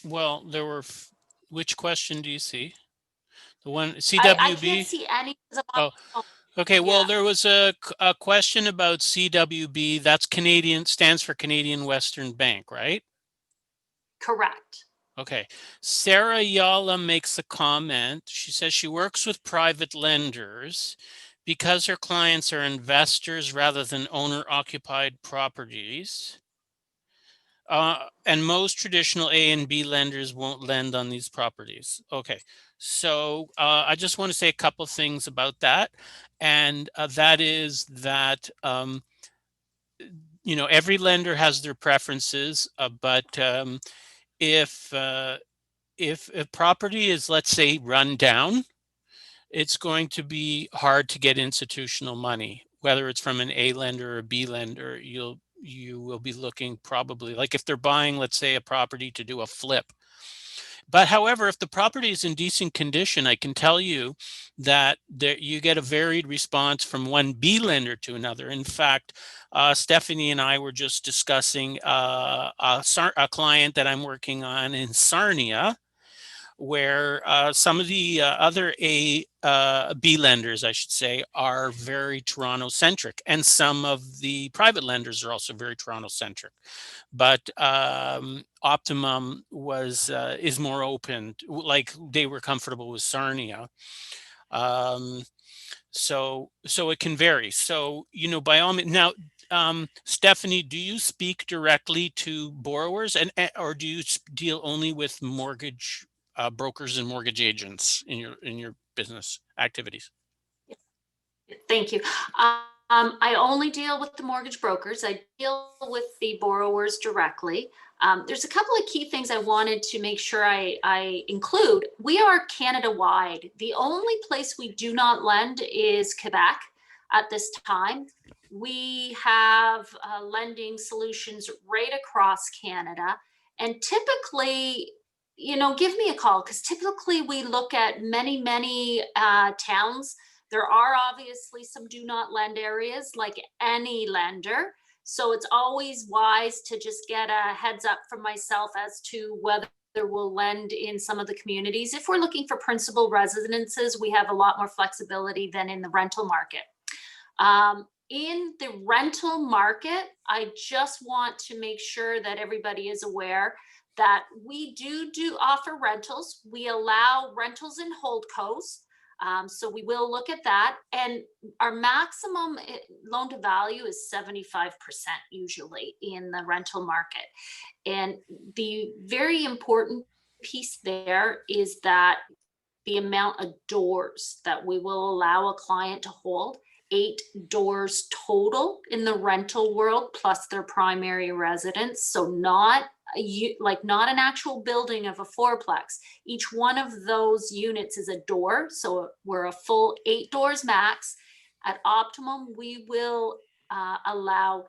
Well, there were, which question do you see? The one, I CWB? can't see any. Oh, okay. Well, Yeah. there was a question about CWB. That's Canadian, stands for Canadian Western Bank, right? Correct. Okay. Sarah Yala makes a comment. She says she works with private lenders because her clients are investors rather than owner-occupied properties. And most traditional A and B lenders won't lend on these properties. Okay, so I just want to say a couple things about that. And that is that, you know, every lender has their preferences, but if a property is, let's say, run down, it's going to be hard to get institutional money, whether it's from an A lender or a B lender. You will be looking probably, like if they're buying, let's say, a property to do a flip. But however, if the property is in decent condition, I can tell you that you get a varied response from one B lender to another. In fact, Stephanie and I were just discussing a client that I'm working on in Sarnia, where some of the other B lenders, I should say, are very Toronto-centric, and some of the private lenders are also very Toronto-centric. But Optimum is more open, like they were comfortable with Sarnia. So it can vary. So, you know, by all means, now, Stephanie, do you speak directly to borrowers, or do you deal only with mortgage brokers and mortgage agents in your business activities? Thank you. I only deal with the mortgage brokers. I deal with the borrowers directly. There's a couple of key things I wanted to make sure I include. We are Canada-wide. The only place we do not lend is Quebec at this time. We have lending solutions right across Canada. And typically, you know, give me a call, because typically we look at many towns. There are obviously some do not lend areas like any lender. So it's always wise to just get a heads up from myself as to whether we'll lend in some of the communities. If we're looking for principal residences, we have a lot more flexibility than in the rental market. In the rental market, I just want to make sure that everybody is aware that we do offer rentals. We allow rentals in holdcos. So we will look at that. And our maximum loan to value is 75% usually in the rental market. And the very important piece there is that the amount of doors that we will allow a client to hold, 8 doors total in the rental world, plus their primary residence. So not an actual building of a fourplex. Each one of those units is a door. So we're a full 8 doors max. At Optimum, we will allow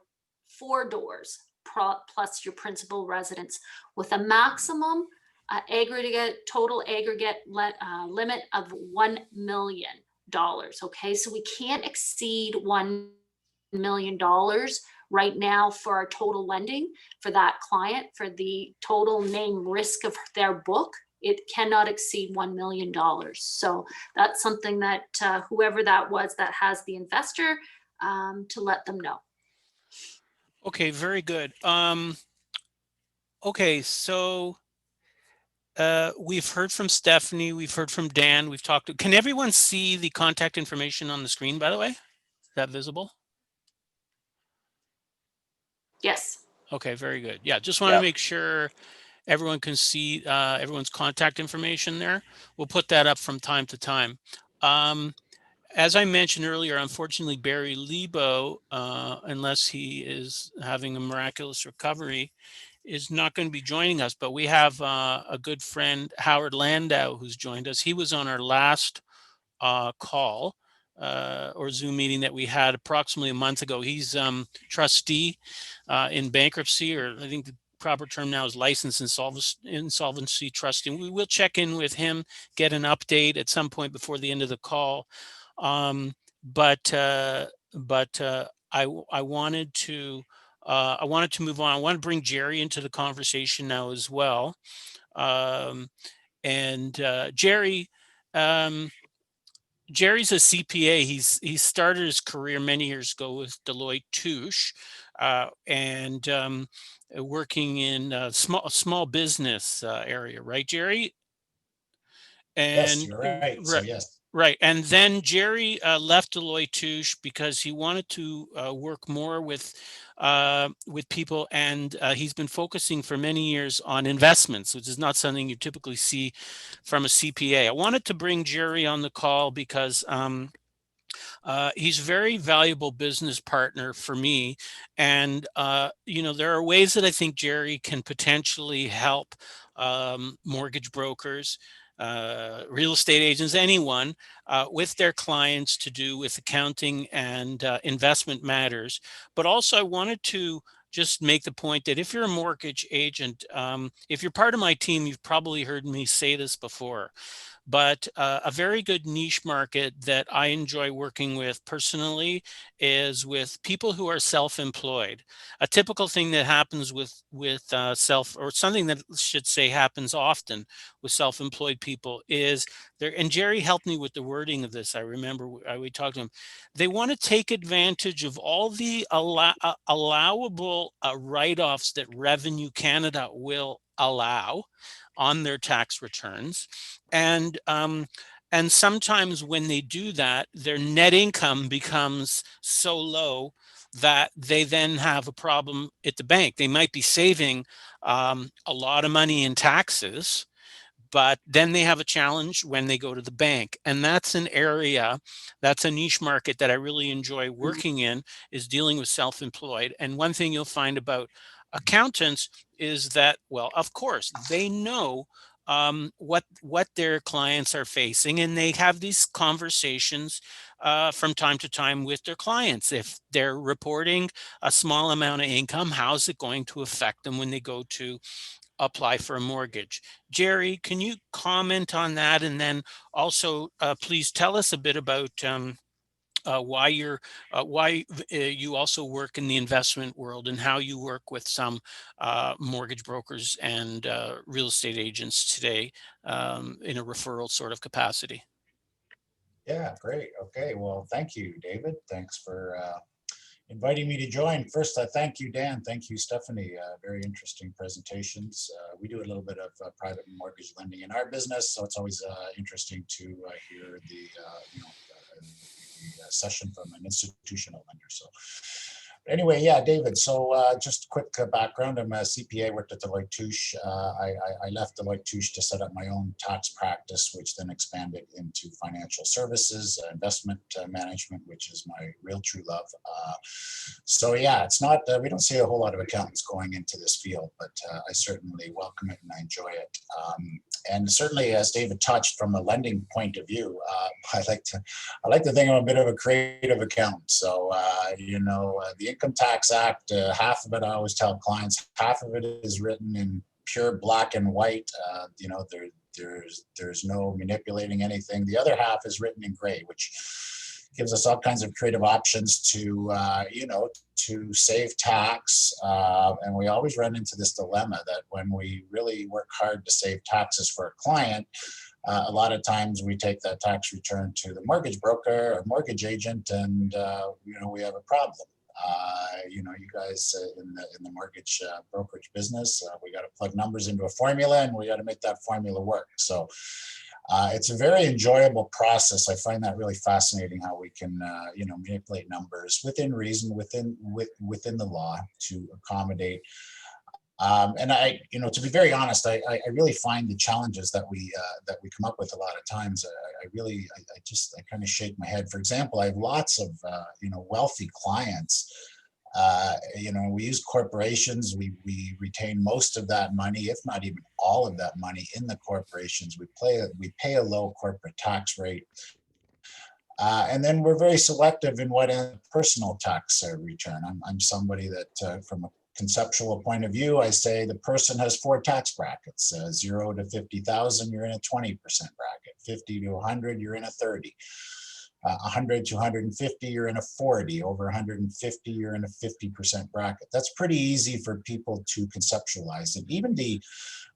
4 doors plus your principal residence, with a maximum total aggregate limit of $1 million. Okay, so we can't exceed $1 million right now for our total lending for that client. For the total name risk of their book, it cannot exceed $1 million. So that's something that whoever that was that has the investor, to let them know. Okay, very good. Okay, so we've heard from Stephanie, we've heard from Dan, we've talked. Can everyone see the contact information on the screen, by the way? Is that visible? Yes. Okay, very good. Yeah, just want to make sure everyone can see everyone's contact information there. We'll put that up from time to time. As I mentioned earlier, unfortunately, Barry Lebo, unless he is having a miraculous recovery, is not going to be joining us. But we have a good friend, Howard Landau, who's joined us. He was on our last call or Zoom meeting that we had approximately a month ago. He's trustee in bankruptcy, or I think proper term now is licensed insolvency trustee. We will check in with him, get an update at some point before the end of the call. But I wanted to move on. I want to bring Jerry into the conversation now as well. Jerry, Jerry's a CPA. He started his career many years ago with Deloitte Touche, and working in small business area, right, Jerry? Yes, you're right. So yes. Right. And then Jerry left Deloitte Touche because he wanted to work more with people, and he's been focusing for many years on investments, which is not something you typically see from a CPA. I wanted to bring Jerry on the call because he's a very valuable business partner for me. And, there are ways that I think Jerry can potentially help mortgage brokers, real estate agents, anyone with their clients to do with accounting and investment matters. But also I wanted to just make the point that if you're a mortgage agent, if you're part of my team, you've probably heard me say this before, but a very good niche market that I enjoy working with personally is with people who are self-employed. A typical thing that happens with or something that should say happens often with self-employed people is there. And Jerry helped me with the wording of this. I remember we talked to him. They want to take advantage of all the allowable write-offs that Revenue Canada will allow on their tax returns. And sometimes when they do that, their net income becomes so low that they then have a problem at the bank. They might be saving a lot of money in taxes, but then they have a challenge when they go to the bank. And that's an area, that's a niche market that I really enjoy working in, is dealing with self-employed. And one thing you'll find about accountants is that, well, of course, they know what their clients are facing, and they have these conversations from time to time with their clients. If they're reporting a small amount of income, how's it going to affect them when they go to apply for a mortgage? Jerry, can you comment on that? And then also, please tell us a bit about why you also work in the investment world and how you work with some mortgage brokers and real estate agents today in a referral sort of capacity. Yeah, great. Okay, well, thank you, David. Thanks for inviting me to join. First, thank you, Dan. Thank you, Stephanie. Very interesting presentations. We do a little bit of private mortgage lending in our business, so it's always interesting to hear the session from an institutional lender. So anyway, yeah, David. So just a quick background. I'm a CPA, worked at Deloitte Touche. I left Deloitte Touche to set up my own tax practice, which then expanded into financial services, investment management, which is my real true love. So yeah, it's not, we don't see a whole lot of accountants going into this field, but I certainly welcome it and I enjoy it. And certainly, as David touched, from a lending point of view, I like to think I'm a bit of a creative accountant. So the Income Tax Act, half of it, I always tell clients, half of it is written in pure black and white. There's no manipulating anything. The other half is written in gray, which gives us all kinds of creative options to save tax. And we always run into this dilemma that when we really work hard to save taxes for a client, a lot of times we take that tax return to the mortgage broker or mortgage agent, and we have a problem. You guys in the mortgage brokerage business, we got to plug numbers into a formula, and we got to make that formula work. So it's a very enjoyable process. I find that really fascinating how we can manipulate numbers within reason, within the law, to accommodate. And to be very honest, I really find the challenges that we come up with a lot of times, I kind of shake my head. For example, I have lots of wealthy clients. We use corporations. We retain most of that money, if not even all of that money, in the corporations. We pay a low corporate tax rate. And then we're very selective in what personal tax return. I'm somebody that, from a conceptual point of view, I say the person has 4 tax brackets. 0 to 50,000, you're in a 20% bracket. 50 to 100, you're in a 30. 100 to 150, you're in a 40. Over 150, you're in a 50% bracket. That's pretty easy for people to conceptualize. And even the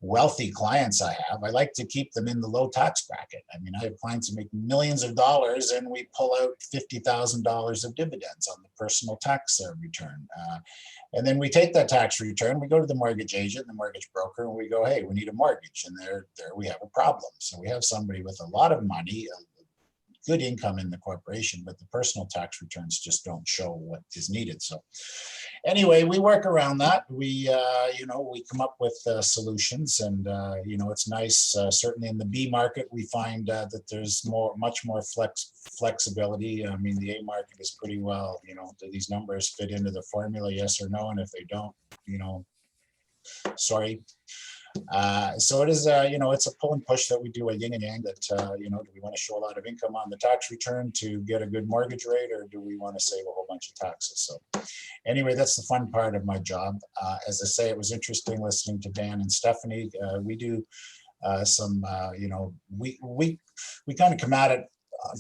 wealthy clients I have, I like to keep them in the low tax bracket. I mean, I have clients who make millions of dollars and we pull out $50,000 of dividends on the personal tax return. And then we take that tax return, we go to the mortgage agent, the mortgage broker, and we go, hey, we need a mortgage. And there we have a problem. So we have somebody with a lot of money, good income in the corporation, but the personal tax returns just don't show what is needed. So anyway, we work around that. We come up with solutions, and it's nice. Certainly in the B market, we find that there's much more flexibility. I mean, the A market is pretty well, do these numbers fit into the formula, yes or no? And if they don't, sorry. So it is, it's a pull and push that we do, a yin and yang, that, do we want to show a lot of income on the tax return to get a good mortgage rate, or do we want to save a whole bunch of taxes? So anyway, that's the fun part of my job. As I say, it was interesting listening to Dan and Stephanie. We do we kind of come at it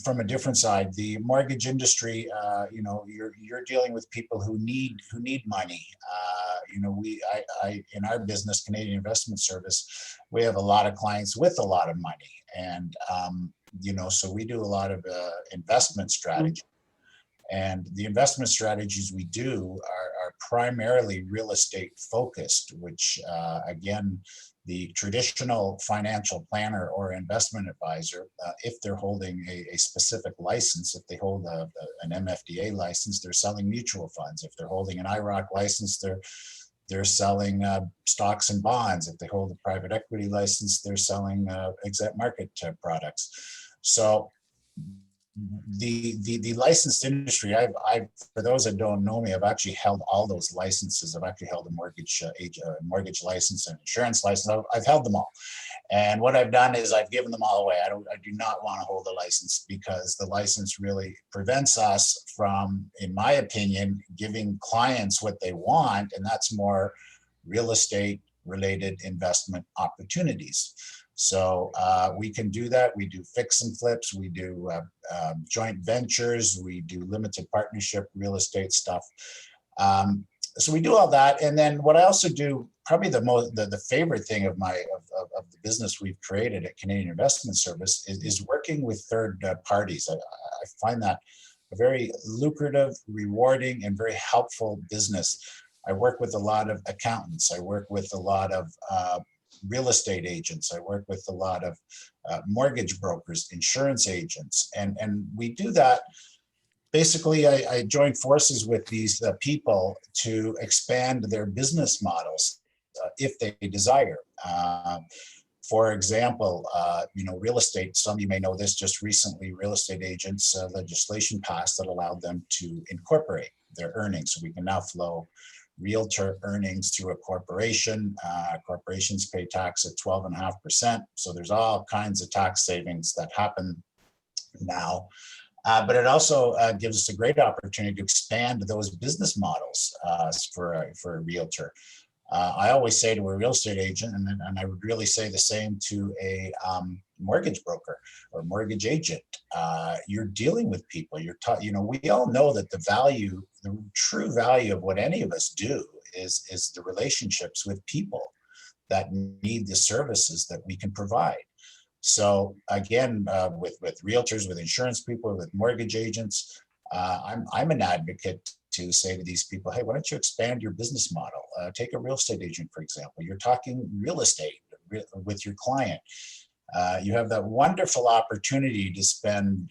from a different side. The mortgage industry, you're dealing with people who need money. In our business, Canadian Investment Service, we have a lot of clients with a lot of money, and so we do a lot of investment strategy. And the investment strategies we do are primarily real estate focused, which again, the traditional financial planner or investment advisor, if they're holding a specific license, if they hold an MFDA license, they're selling mutual funds. If they're holding an IROC license, they're selling stocks and bonds. If they hold a private equity license, they're selling exempt market products. So the licensed industry, I've for those that don't know me, I've actually held all those licenses. I've actually held a mortgage license and insurance license. I've held them all. And what I've done is I've given them all away. I do not want to hold a license, because the license really prevents us from, in my opinion, giving clients what they want, and that's more real estate related investment opportunities. So we can do that. We do fix and flips. We do joint ventures. We do limited partnership real estate stuff. So we do all that. And then what I also do, probably the favorite thing of the business we've created at Canadian Investment Service is working with third parties. I find that a very lucrative, rewarding, and very helpful business. I work with a lot of accountants. I work with a lot of real estate agents. I work with a lot of mortgage brokers, insurance agents, and we do that. Basically, I join forces with these people to expand their business models if they desire. For example, real estate, some of you may know this, just recently real estate agents legislation passed that allowed them to incorporate their earnings. So we can now flow realtor earnings through a corporation. Corporations pay tax at 12.5%. So there's all kinds of tax savings that happen now. But it also gives us a great opportunity to expand those business models for a realtor. I always say to a real estate agent, and I would really say the same to a mortgage broker or mortgage agent. You're dealing with people. We all know that the true value of what any of us do is the relationships with people that need the services that we can provide. So again, with realtors, with insurance people, with mortgage agents, I'm an advocate to say to these people, hey, why don't you expand your business model? Take a real estate agent, for example. You're talking real estate with your client. You have that wonderful opportunity to spend,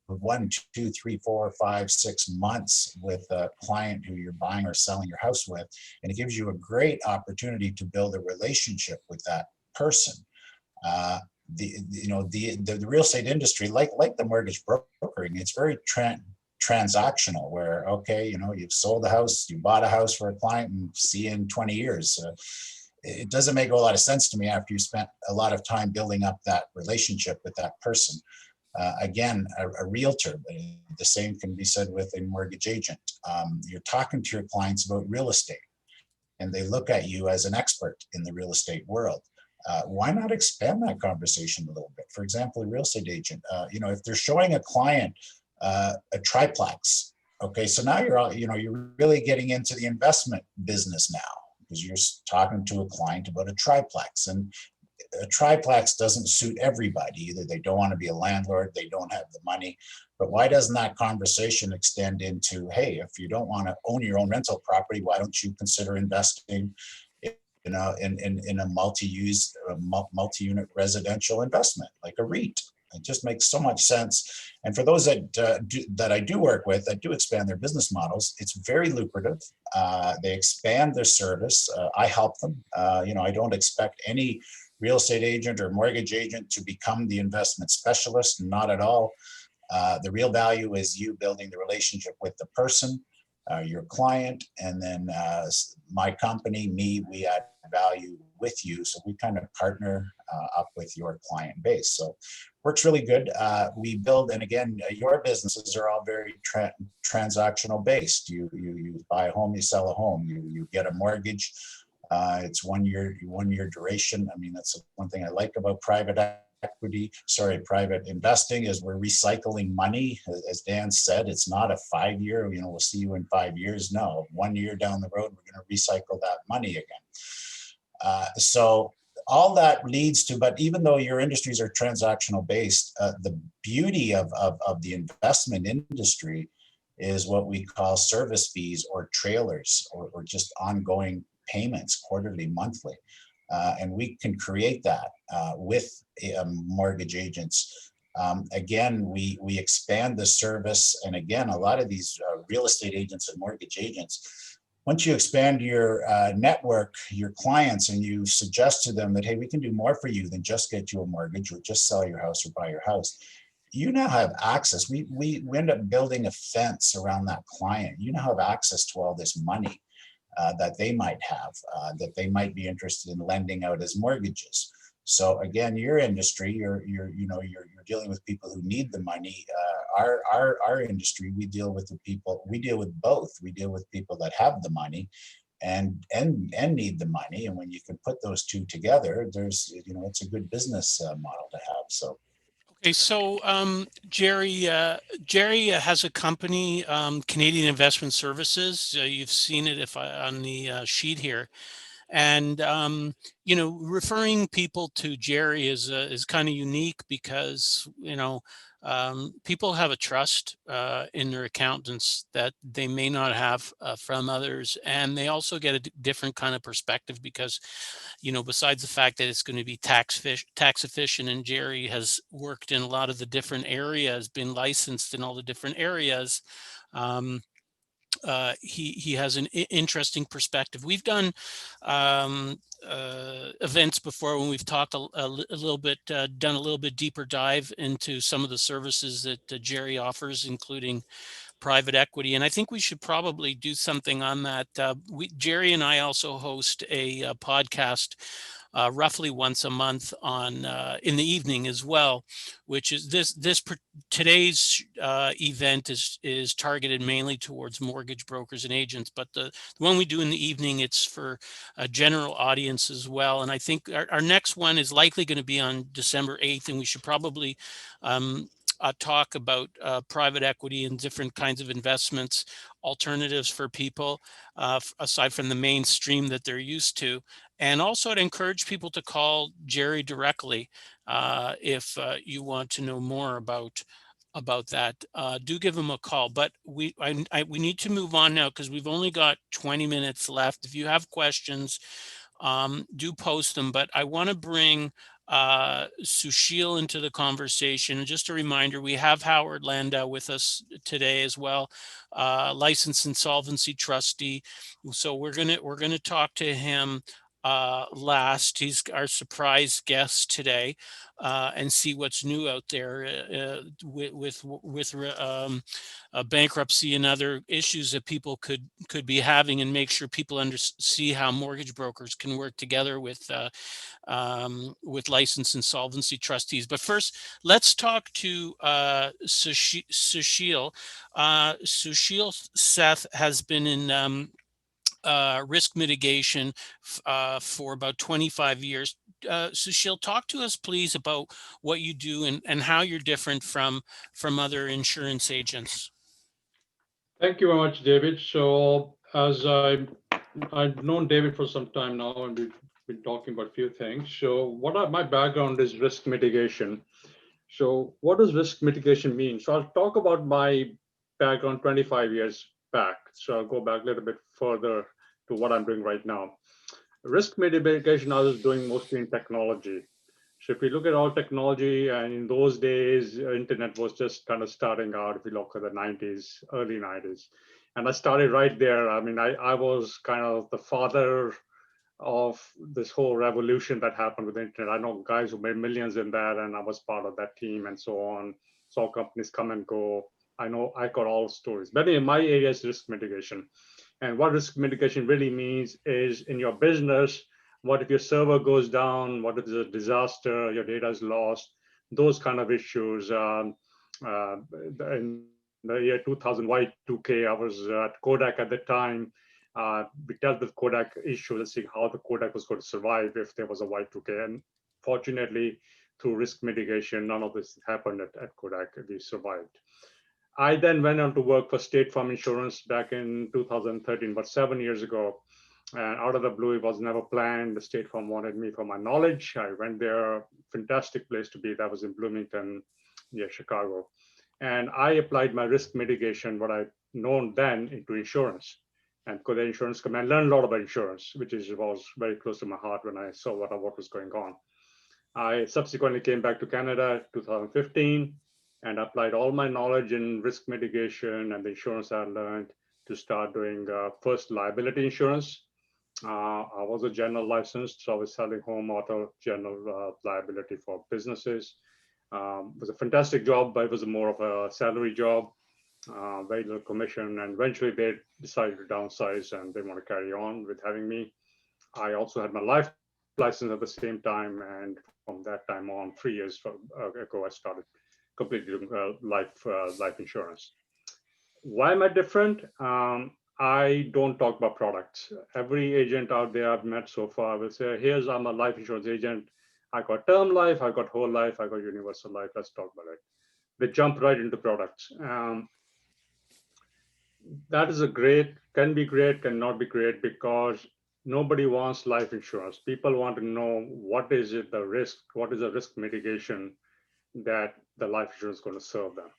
1, 2, 3, 4, 5, 6 months with a client who you're buying or selling your house with, and it gives you a great opportunity to build a relationship with that person. The real estate industry, like the mortgage brokering, it's very transactional, where, okay, you've sold a house, you bought a house for a client, and see you in 20 years. It doesn't make a lot of sense to me after you spent a lot of time building up that relationship with that person. Again, a realtor, the same can be said with a mortgage agent. You're talking to your clients about real estate. and they look at you as an expert in the real estate world. Why not expand that conversation a little bit? For example, a real estate agent, if they're showing a client a triplex, okay, so now you're really getting into the investment business now, because you're talking to a client about a triplex, and a triplex doesn't suit everybody. Either they don't want to be a landlord, they don't have the money. But why doesn't that conversation extend into, hey, if you don't want to own your own rental property, why don't you consider investing in a multi-unit residential investment like a REIT? It just makes so much sense. And for those that I do work with, that do expand their business models, it's very lucrative. They expand their service. I help them. I don't expect any real estate agent or mortgage agent to become the investment specialist, not at all. The real value is you building the relationship with the person, your client, and then my company, we add value with you. So we kind of partner up with your client base. So works really good. We build, and again, your businesses are all very transactional based. You buy a home, you sell a home, you get a mortgage. It's 1 year duration. I mean, that's one thing I like about private investing, is we're recycling money. As Dan said, it's not a 5 year, we'll see you in 5 years. No, 1 year down the road, we're going to recycle that money again. So all that leads to, but even though your industries are transactional based, the beauty of the investment industry is what we call service fees or trailers, or just ongoing payments, quarterly, monthly. And we can create that with mortgage agents. Again, we expand the service. And again, a lot of these real estate agents and mortgage agents, once you expand your network, your clients, and you suggest to them that, hey, we can do more for you than just get you a mortgage or just sell your house or buy your house, you now have access. We end up building a fence around that client. You now have access to all this money that they might have, that they might be interested in lending out as mortgages. So again, your industry, you're dealing with people who need the money. Our industry, we deal with both. We deal with people that have the money and need the money. And when you can put those two together, it's a good business model to have. So. Okay, so Jerry has a company, Canadian Investment Services. You've seen it on the sheet here, and referring people to Jerry is kind of unique because people have a trust in their accountants that they may not have from others, and they also get a different kind of perspective because besides the fact that it's going to be tax efficient, and Jerry has worked in a lot of the different areas, been licensed in all the different areas. He has an interesting perspective. We've done events before when we've talked a little bit, done a little bit deeper dive into some of the services that Jerry offers, including private equity. And I think we should probably do something on that. Jerry and I also host a podcast roughly once a month on in the evening as well, which is today's event is targeted mainly towards mortgage brokers and agents, but the one we do in the evening, it's for a general audience as well. And I think our next one is likely going to be on December 8th, and we should probably talk about private equity and different kinds of investments, alternatives for people aside from the mainstream that they're used to. And also to encourage people to call Jerry directly if you want to know more about that. Do give him a call. But we need to move on now because we've only got 20 minutes left. If you have questions, do post them. But I want to bring Sushil into the conversation. And just a reminder, we have Howard Landau with us today as well, licensed insolvency trustee. So we're gonna talk to him last. He's our surprise guest today, and see what's new out there with bankruptcy and other issues that people could be having, and make sure people see how mortgage brokers can work together with licensed insolvency trustees. But first, let's talk to Sushil. Sushil Seth has been in risk mitigation for about 25 years. Sushil, talk to us, please, about what you do and how you're different from other insurance agents. Thank you very much, David. So as I've known David for some time now, and we've been talking about a few things. So my background is risk mitigation. So what does risk mitigation mean? So I'll talk about my background 25 years back. So I'll go back a little bit further to what I'm doing right now. Risk mitigation I was doing mostly in technology. So if we look at all technology, and in those days, internet was just kind of starting out, if you look at the 90s, early 90s. And I started right there. I mean, I was kind of the father of this whole revolution that happened with the internet. I know guys who made millions in that, and I was part of that team and so on. Saw companies come and go. I know I got all stories. But in my area is risk mitigation. And what risk mitigation really means is in your business, what if your server goes down? What if there's a disaster? Your data is lost? Those kind of issues. In the year 2000, Y2K, I was at Kodak at the time. We dealt with Kodak issues and see how the Kodak was going to survive if there was a Y2K. And fortunately, through risk mitigation, none of this happened at Kodak. We survived. I then went on to work for State Farm Insurance back in 2013, about 7 years ago. And out of the blue, it was never planned. The State Farm wanted me for my knowledge. I went there, fantastic place to be. That was in Bloomington, near Chicago. And I applied my risk mitigation, what I known then, into insurance. And because the insurance company, I learned a lot about insurance, which was very close to my heart when I saw what was going on. I subsequently came back to Canada 2015 and applied all my knowledge in risk mitigation and the insurance I learned to start doing first liability insurance. I was a general licensed, so I was selling home, auto, general liability for businesses. It was a fantastic job, but it was more of a salary job, very little commission. And eventually they decided to downsize and they want to carry on with having me. I also had my life license at the same time. And from that time on, 3 years ago, I started completely doing life insurance. Why am I different? I don't talk about products. Every agent out there I've met so far will say, I'm a life insurance agent. I got term life, I got whole life, I got universal life. Let's talk about it. They jump right into products. That is can be great, cannot be great, because nobody wants life insurance. People want to know what is the risk mitigation that the life insurance is going to serve them.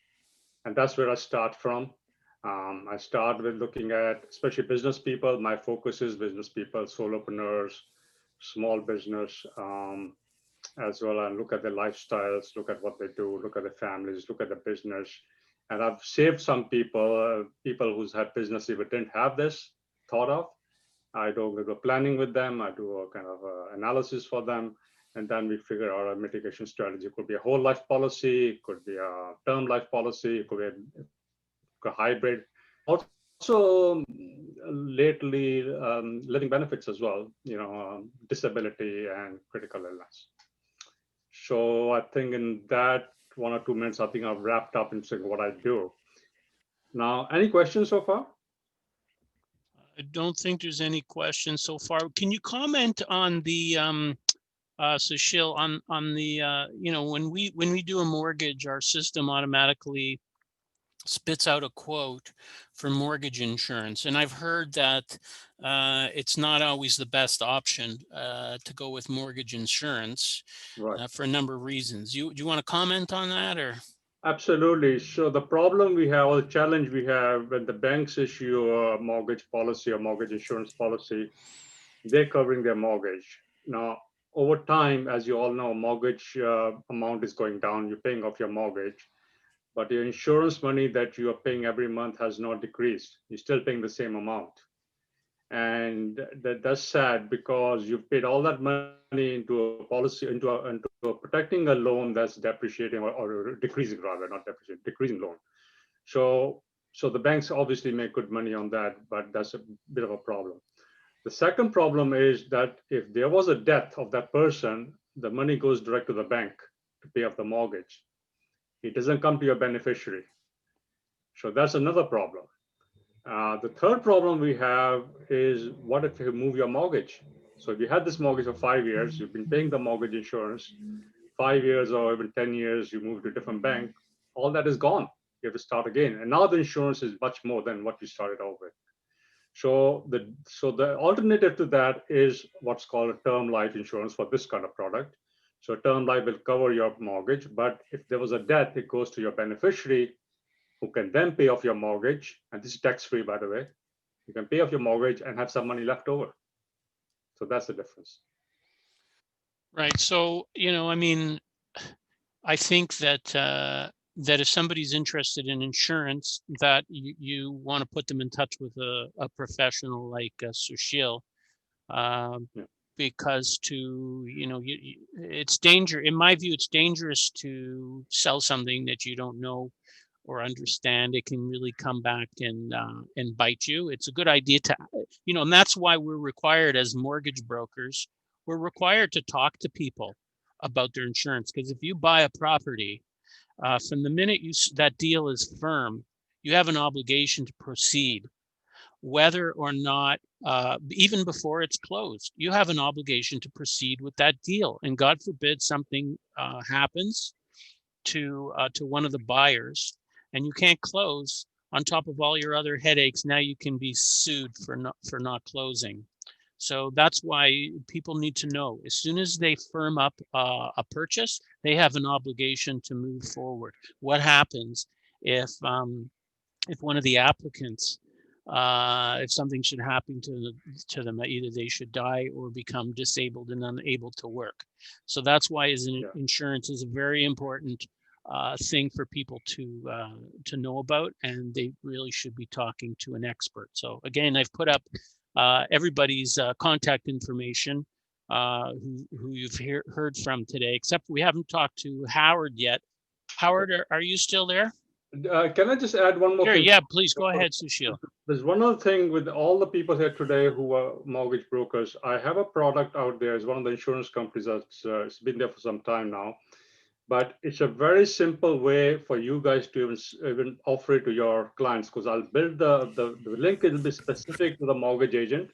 And that's where I start from. I start with looking at, especially business people. My focus is business people, solopreneurs, small business, as well, and look at their lifestyles, look at what they do, look at the families, look at the business. And I've saved some people who's had business even didn't have this thought of. I do the planning with them. I do a kind of analysis for them. And then we figure out a mitigation strategy. It could be a whole life policy, it could be a term life policy, it could be a hybrid. Also, lately, living benefits as well, disability and critical illness. So I think in that 1 or 2 minutes, I think I've wrapped up in saying what I do. Now, any questions so far? I don't think there's any questions so far. Can you comment on the Sushil, on the when we do a mortgage, our system automatically spits out a quote for mortgage insurance, and I've heard that it's not always the best option to go with mortgage insurance, right, for a number of reasons. Do you want to comment on that, or? Absolutely. So the problem we have, or the challenge we have when the banks issue a mortgage policy or mortgage insurance policy, they're covering their mortgage. Now, over time, as you all know, mortgage amount is going down. You're paying off your mortgage, but your insurance money that you are paying every month has not decreased. You're still paying the same amount. And that's sad, because you've paid all that money into a policy, into protecting a loan that's depreciating or decreasing, rather, not depreciating, decreasing loan. So the banks obviously make good money on that, but that's a bit of a problem. The second problem is that if there was a death of that person, the money goes direct to the bank to pay off the mortgage. It doesn't come to your beneficiary. So that's another problem. The third problem we have is what if you move your mortgage? So if you had this mortgage for 5 years, you've been paying the mortgage insurance, 5 years or even 10 years, you move to a different bank, all that is gone. You have to start again. And now the insurance is much more than what you started out with. So the alternative to that is what's called a term life insurance for this kind of product. So term life will cover your mortgage, but if there was a death, it goes to your beneficiary, who can then pay off your mortgage. And this is tax-free, by the way. You can pay off your mortgage and have some money left over. So that's the difference. Right. So, I mean, I think that that if somebody's interested in insurance, that you want to put them in touch with a professional like Sushil, Yeah. because it's in my view, it's dangerous to sell something that you don't know or understand. It can really come back and bite you. It's a good idea to, and that's why we're required as mortgage brokers, we're required to talk to people about their insurance. Because if you buy a property, from the minute that deal is firm, you have an obligation to proceed, whether or not, even before it's closed, you have an obligation to proceed with that deal. And God forbid something happens to one of the buyers, and you can't close. On top of all your other headaches, now you can be sued for not closing. So that's why people need to know, as soon as they firm up a purchase, they have an obligation to move forward. What happens if one of the applicants, if something should happen to them, either they should die or become disabled and unable to work. So that's why insurance is a very important thing for people to know about, and they really should be talking to an expert. So again, I've put up everybody's contact information who you've heard from today, except we haven't talked to Howard yet. Howard, are you still there? Can I just add one more thing? Yeah, please go ahead, Sushil. There's one other thing with all the people here today who are mortgage brokers. I have a product out there. It's one of the insurance companies that's it's been there for some time now. But it's a very simple way for you guys to even offer it to your clients, because I'll build the link will be specific to the mortgage agent.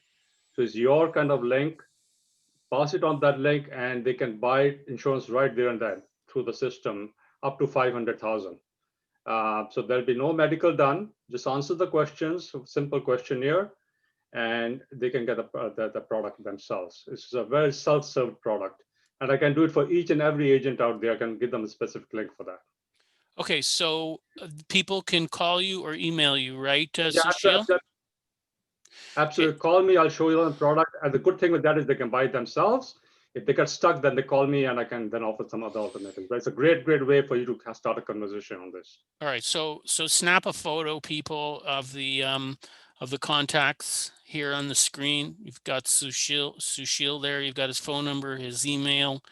So it's your kind of link. Pass it on that link, and they can buy insurance right there and then through the system, up to 500,000. So there'll be no medical done. Just answer the questions, simple questionnaire, and they can get the product themselves. It's a very self-serve product. And I can do it for each and every agent out there. I can give them a specific link for that. Okay, so people can call you or email you, right, Yeah, Sushil? Absolutely. Okay. Call me. I'll show you the product. And the good thing with that is they can buy it themselves. If they get stuck, then they call me, and I can then offer some other alternatives. But it's a great way for you to start a conversation on this. All right. So snap a photo, people, of the contacts here on the screen. You've got Sushil there. You've got his phone number, his email.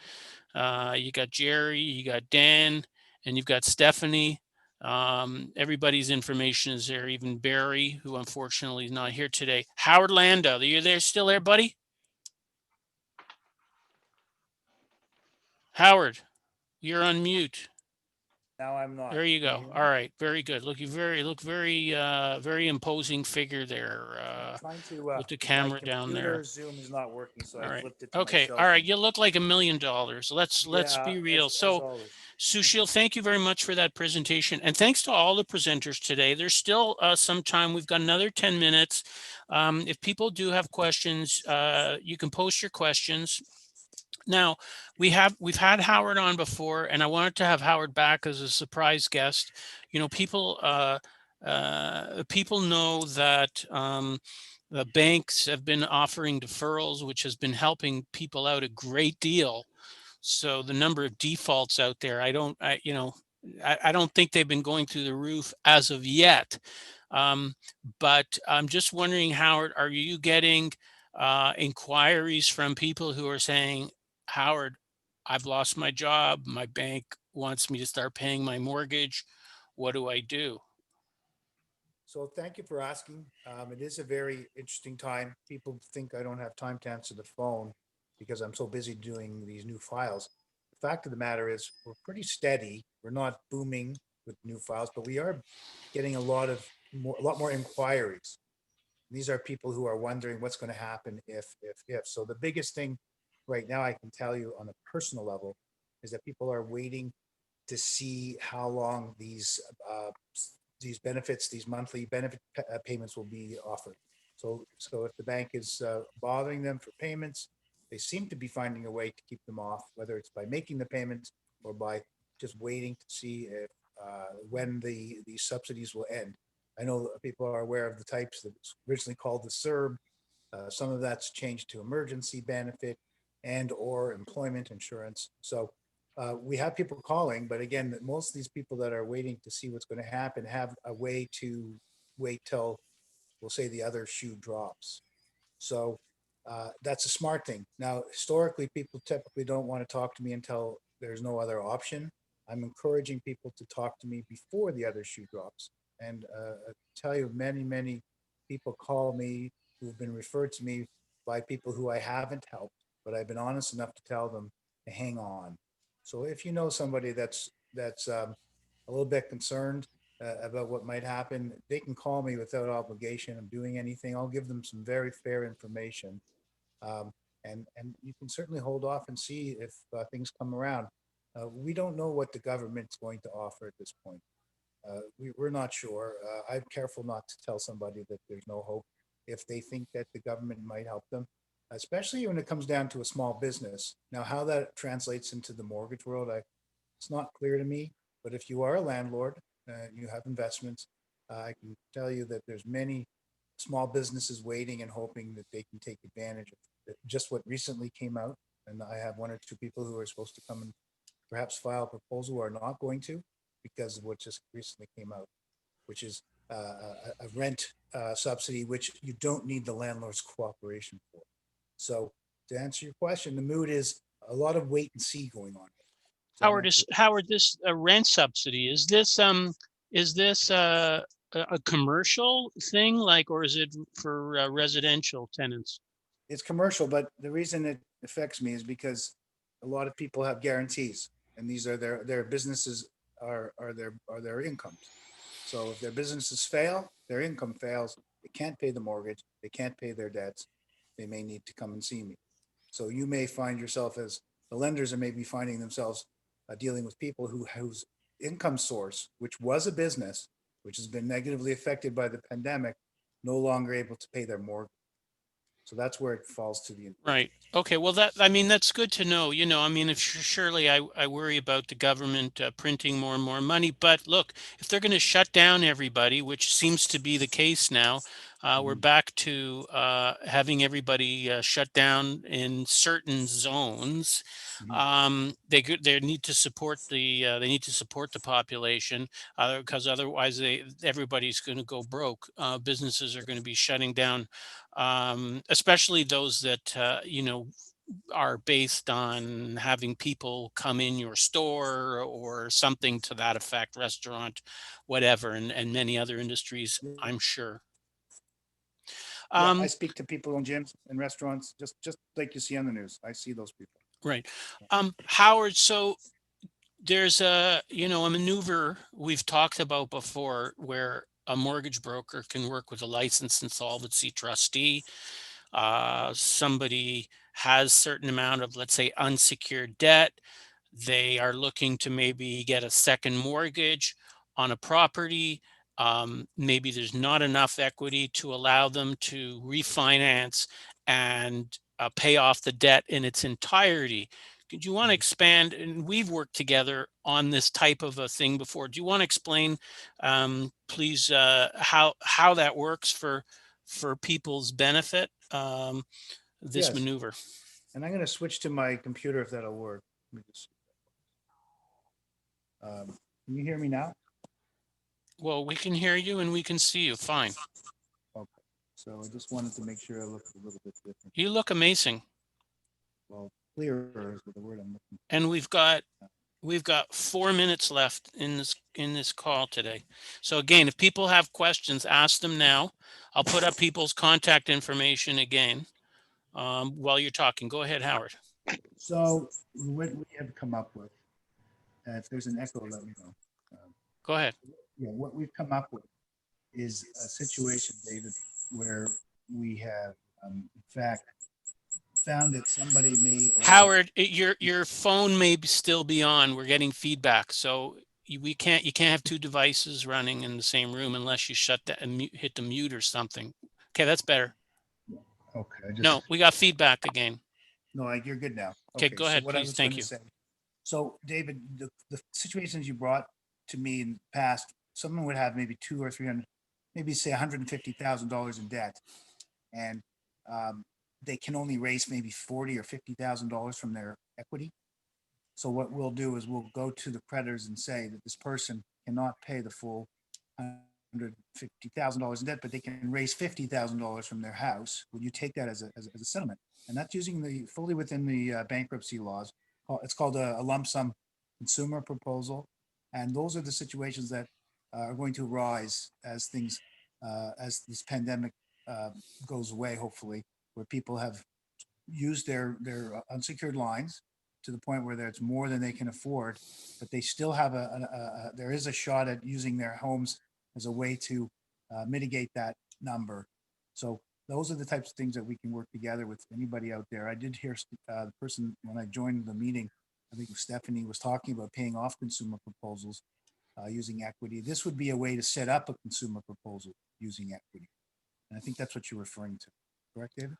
You got Jerry, you got Dan, and you've got Stephanie. Everybody's information is there, even Barry, who unfortunately is not here today. Howard Lando, are you there? Still there, buddy? Howard, you're on mute. Now I'm not. There you go. All right, very good. Look very imposing figure there. Trying to with the camera down there. Zoom is not working, so all I right. flipped it to okay. my All right. You look like $1 million. Let's be real. So Sushil, thank you very much for that presentation, and thanks to all the presenters today. There's still some time. We've got another 10 minutes. If people do have questions, you can post your questions. Now, we've had Howard on before, and I wanted to have Howard back as a surprise guest. People know that the banks have been offering deferrals, which has been helping people out a great deal. So the number of defaults out there, I don't think they've been going through the roof as of yet. But I'm just wondering, Howard, are you getting inquiries from people who are saying, Howard, I've lost my job. My bank wants me to start paying my mortgage. What do I do? So thank you for asking. It is a very interesting time. People think I don't have time to answer the phone because I'm so busy doing these new files. The fact of the matter is we're pretty steady. We're not booming with new files, but we are getting a lot of a lot more inquiries. These are people who are wondering what's going to happen if. So the biggest thing right now I can tell you on a personal level is that people are waiting to see how long these benefits, these monthly benefit payments will be offered. So if the bank is bothering them for payments, they seem to be finding a way to keep them off, whether it's by making the payments or by just waiting to see if when the subsidies will end. I know people are aware of the types that was originally called the CERB. Some of that's changed to emergency benefit and or employment insurance. So we have people calling, but again, most of these people that are waiting to see what's going to happen have a way to wait till, we'll say, the other shoe drops. So that's a smart thing. Now, historically, people typically don't want to talk to me until there's no other option. I'm encouraging people to talk to me before the other shoe drops. And I tell you, many people call me who have been referred to me by people who I haven't helped, but I've been honest enough to tell them to hang on. So if you know somebody that's a little bit concerned about what might happen, they can call me without obligation of doing anything. I'll give them some very fair information. And you can certainly hold off and see if things come around. We don't know what the government's going to offer at this point. We're not sure. I'm careful not to tell somebody that there's no hope if they think that the government might help them, especially when it comes down to a small business. Now, how that translates into the mortgage world, it's not clear to me. But if you are a landlord, you have investments, I can tell you that there's many small businesses waiting and hoping that they can take advantage of just what recently came out. And I have one or two people who are supposed to come and perhaps file a proposal who are not going to, because of what just recently came out, which is a rent subsidy, which you don't need the landlord's cooperation for. So to answer your question, the mood is a lot of wait and see going on. Howard, this rent subsidy, is this a commercial thing, like, or is it for residential tenants? It's commercial, but the reason it affects me is because a lot of people have guarantees, and these are their businesses are their incomes. So if their businesses fail, their income fails, they can't pay the mortgage, they can't pay their debts, they may need to come and see me. So you may find yourself, as the lenders are maybe finding themselves dealing with people whose income source, which was a business, which has been negatively affected by the pandemic, no longer able to pay their mortgage. So that's where it falls to the Right. Okay. Well, that's good to know. If surely I worry about the government printing more and more money. But look, if they're going to shut down everybody, which seems to be the case now, we're back to having everybody shut down in certain zones. They need to support the population, because otherwise everybody's going to go broke. Businesses are going to be shutting down, especially those that are based on having people come in your store or something to that effect, restaurant, whatever, and many other industries, I'm sure. I speak to people in gyms and restaurants, just like you see on the news. I see those people. Right. Howard, so there's a maneuver we've talked about before where a mortgage broker can work with a licensed insolvency trustee. Somebody has certain amount of, let's say, unsecured debt. They are looking to maybe get a second mortgage on a property. Maybe there's not enough equity to allow them to refinance and pay off the debt in its entirety. Do you want to expand? And we've worked together on this type of a thing before. Do you want to explain, please, how that works for people's benefit, this Yes. maneuver? And I'm going to switch to my computer if that'll work. Let me just, can you hear me now? Well, we can hear you and we can see you fine. Okay. So I just wanted to make sure I looked a little bit different. You look amazing. Well, clearer is the word I'm looking for. And we've got 4 minutes left in this call today. So again, if people have questions, ask them now. I'll put up people's contact information again while you're talking. Go ahead, Howard. So what we have come up with, if there's an echo, let me know. Go ahead. What we've come up with is a situation, David, where we have, in fact, found that somebody may. Howard, your phone may still be on. We're getting feedback, so you can't have two devices running in the same room unless you shut that and hit the mute or something. Okay, that's better. Okay. No, we got feedback again. No, you're good now. Okay, go ahead, what I please. was Thank gonna you. say- So David, the situations you brought to me in the past, someone would have maybe 200 or 300, maybe say $150,000 in debt. And they can only raise maybe $40,000 or $50,000 from their equity. So what we'll do is we'll go to the creditors and say that this person cannot pay the full $150,000 in debt, but they can raise $50,000 from their house. Would you take that as a settlement? And that's using fully within the bankruptcy laws. It's called a lump sum consumer proposal. And those are the situations that are going to arise as things, as this pandemic goes away, hopefully, where people have used their unsecured lines to the point where there's more than they can afford, but they still have there is a shot at using their homes as a way to mitigate that number. So those are the types of things that we can work together with anybody out there. I did hear the person, when I joined the meeting, I think Stephanie was talking about paying off consumer proposals using equity. This would be a way to set up a consumer proposal using equity. And I think that's what you're referring to. Correct, David?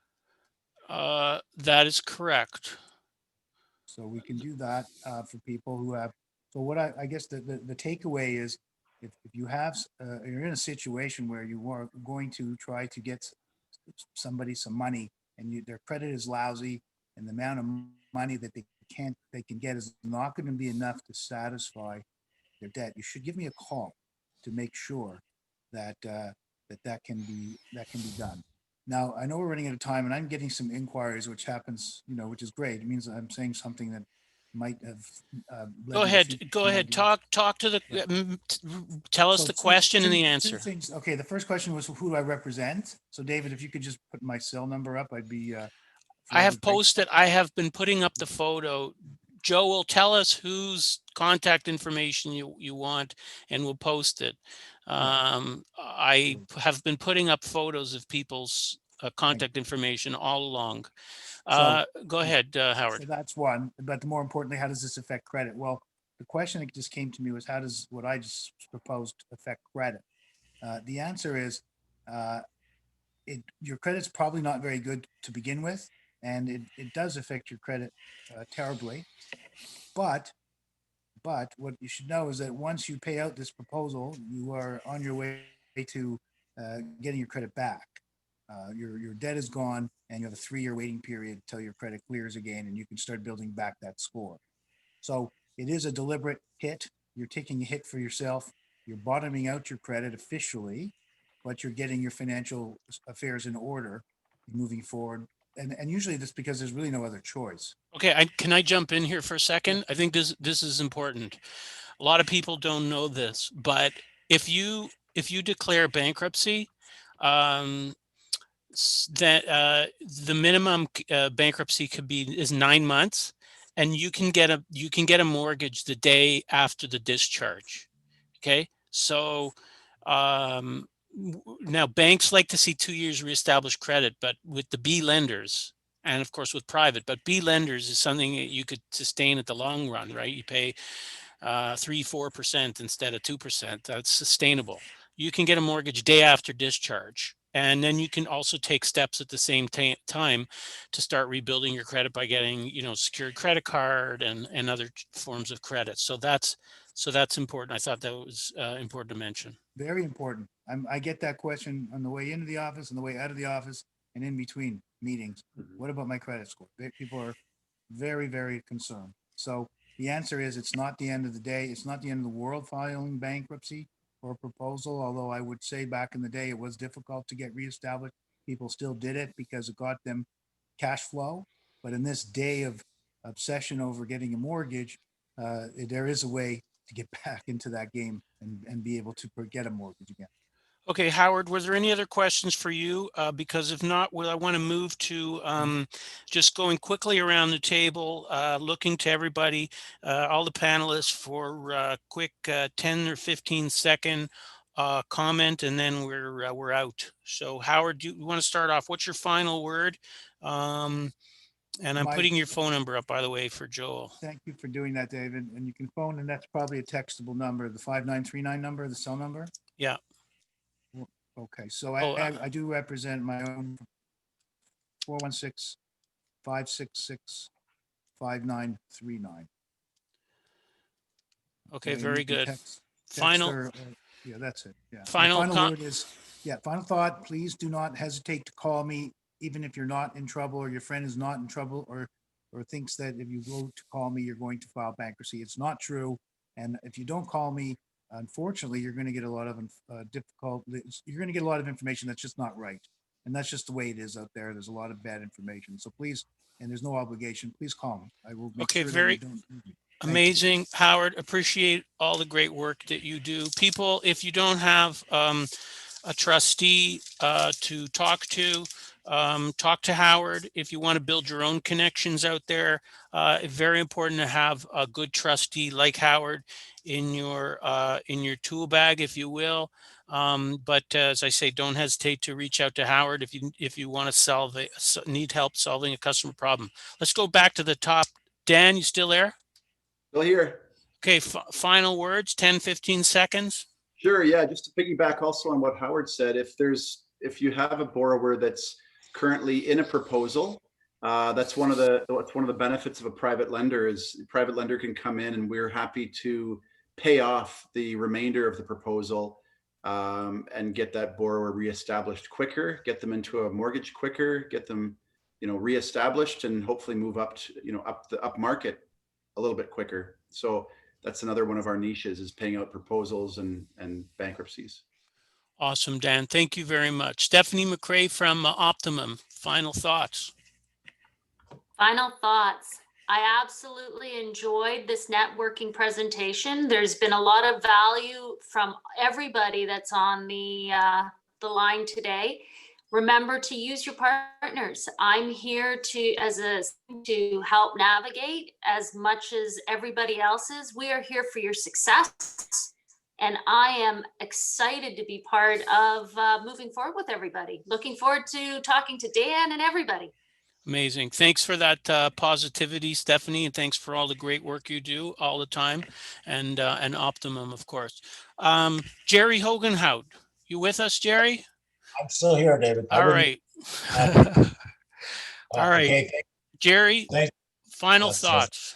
That is correct. So we can do that for people who have. So what I guess the takeaway is, if you have, you're in a situation where you are going to try to get somebody some money and their credit is lousy and the amount of money that they can get is not going to be enough to satisfy their debt, you should give me a call to make sure that that can be done. Now, I know we're running out of time and I'm getting some inquiries, which happens, which is great. It means I'm saying something that might have. Go ahead. Talk to the, tell us the question and the answer. Things. Okay. The first question was, who do I represent? So David, if you could just put my cell number up, I'd be. I have been putting up the photo. Joe will tell us whose contact information you want and we'll post it. I have been putting up photos of people's contact information all along. Go ahead, Howard. So that's one, but more importantly, how does this affect credit? Well, the question that just came to me was, how does what I just proposed affect credit? The answer is, your credit's probably not very good to begin with, and it does affect your credit terribly. But what you should know is that once you pay out this proposal, you are on your way to getting your credit back. Your debt is gone, and you have a 3-year waiting period until your credit clears again, and you can start building back that score. So it is a deliberate hit. You're taking a hit for yourself. You're bottoming out your credit officially, but you're getting your financial affairs in order moving forward. And usually that's because there's really no other choice. Okay, can I jump in here for a second? I think this is important. A lot of people don't know this, but if you declare bankruptcy, that the minimum bankruptcy is 9 months, and you can get a mortgage the day after the discharge. Okay, so now banks like to see 2 years reestablished credit, but with the B lenders, and of course with private, but B lenders is something that you could sustain at the long run, right? You pay 3-4% instead of 2%. That's sustainable. You can get a mortgage day after discharge. And then you can also take steps at the same time to start rebuilding your credit by getting, secured credit card and other forms of credit. So that's important. I thought that was important to mention. Very important. I get that question on the way into the office, on the way out of the office, and in between meetings. What about my credit score? People are very, very concerned. So the answer is, it's not the end of the day. It's not the end of the world filing bankruptcy or proposal, although I would say back in the day it was difficult to get reestablished. People still did it because it got them cash flow. But in this day of obsession over getting a mortgage, there is a way to get back into that game and be able to get a mortgage again. Okay, Howard, were there any other questions for you? Because if not, I want to move to just going quickly around the table, looking to everybody, all the panelists for quick 10 or 15 second comment, and then we're out. So Howard, do you want to start off? What's your final word? And I'm My- putting your phone number up, by the way, for Joel. Thank you for doing that, David. And you can phone, and that's probably a textable number, the 5939 number, the cell number. Yeah. Okay, so Oh, I do represent my own 416-566-5939. okay, And very you can good. text Final, or- yeah, that's it. Yeah. My final, word is, yeah, final thought, please do not hesitate to call me, even if you're not in trouble or your friend is not in trouble or thinks that if you go to call me, you're going to file bankruptcy. It's not true. And if you don't call me, unfortunately, you're going to get a lot of you're going to get a lot of information that's just not right. And that's just the way it is out there. There's a lot of bad information. So please, and there's no obligation, please call me. I will make Okay, sure that very you don't. Thank you. amazing, Howard. Appreciate all the great work that you do. People, if you don't have a trustee to talk to Howard. If you want to build your own connections out there, very important to have a good trustee like Howard in your tool bag, if you will. But as I say, don't hesitate to reach out to Howard if you want to need help solving a customer problem. Let's go back to the top. Dan, you still there? Still here. Okay, final words, 10, 15 seconds. Sure. Yeah. Just to piggyback also on what Howard said, if you have a borrower that's currently in a proposal, that's one of the benefits of a private lender is private lender can come in and we're happy to pay off the remainder of the proposal and get that borrower reestablished quicker, get them into a mortgage quicker, get them, reestablished and hopefully move up to, up market a little bit quicker. So that's another one of our niches is paying out proposals and bankruptcies. Awesome, Dan. Thank you very much. Stephanie McRae from Optimum. Final thoughts. Final thoughts. I absolutely enjoyed this networking presentation. There's been a lot of value from everybody that's on the line today. Remember to use your partners. I'm here to help navigate as much as everybody else is. We are here for your success. And I am excited to be part of moving forward with everybody. Looking forward to talking to Dan and everybody. Amazing. Thanks for that positivity, Stephanie, and thanks for all the great work you do all the time, and Optimum, of course. Jerry Hogenhout, you with us, Jerry? I'm still here, David. All right. All right. Okay, Jerry, final That's thoughts.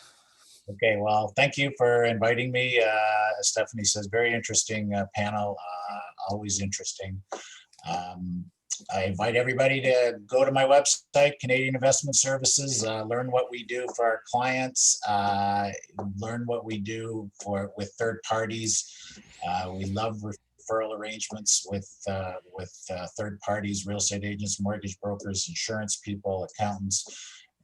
Okay, well, thank you for inviting me. As Stephanie says, very interesting panel, always interesting. I invite everybody to go to my website, Canadian Investment Services, learn what we do for our clients, learn what we do with third parties. We love referral arrangements with third parties, real estate agents, mortgage brokers, insurance people, accountants.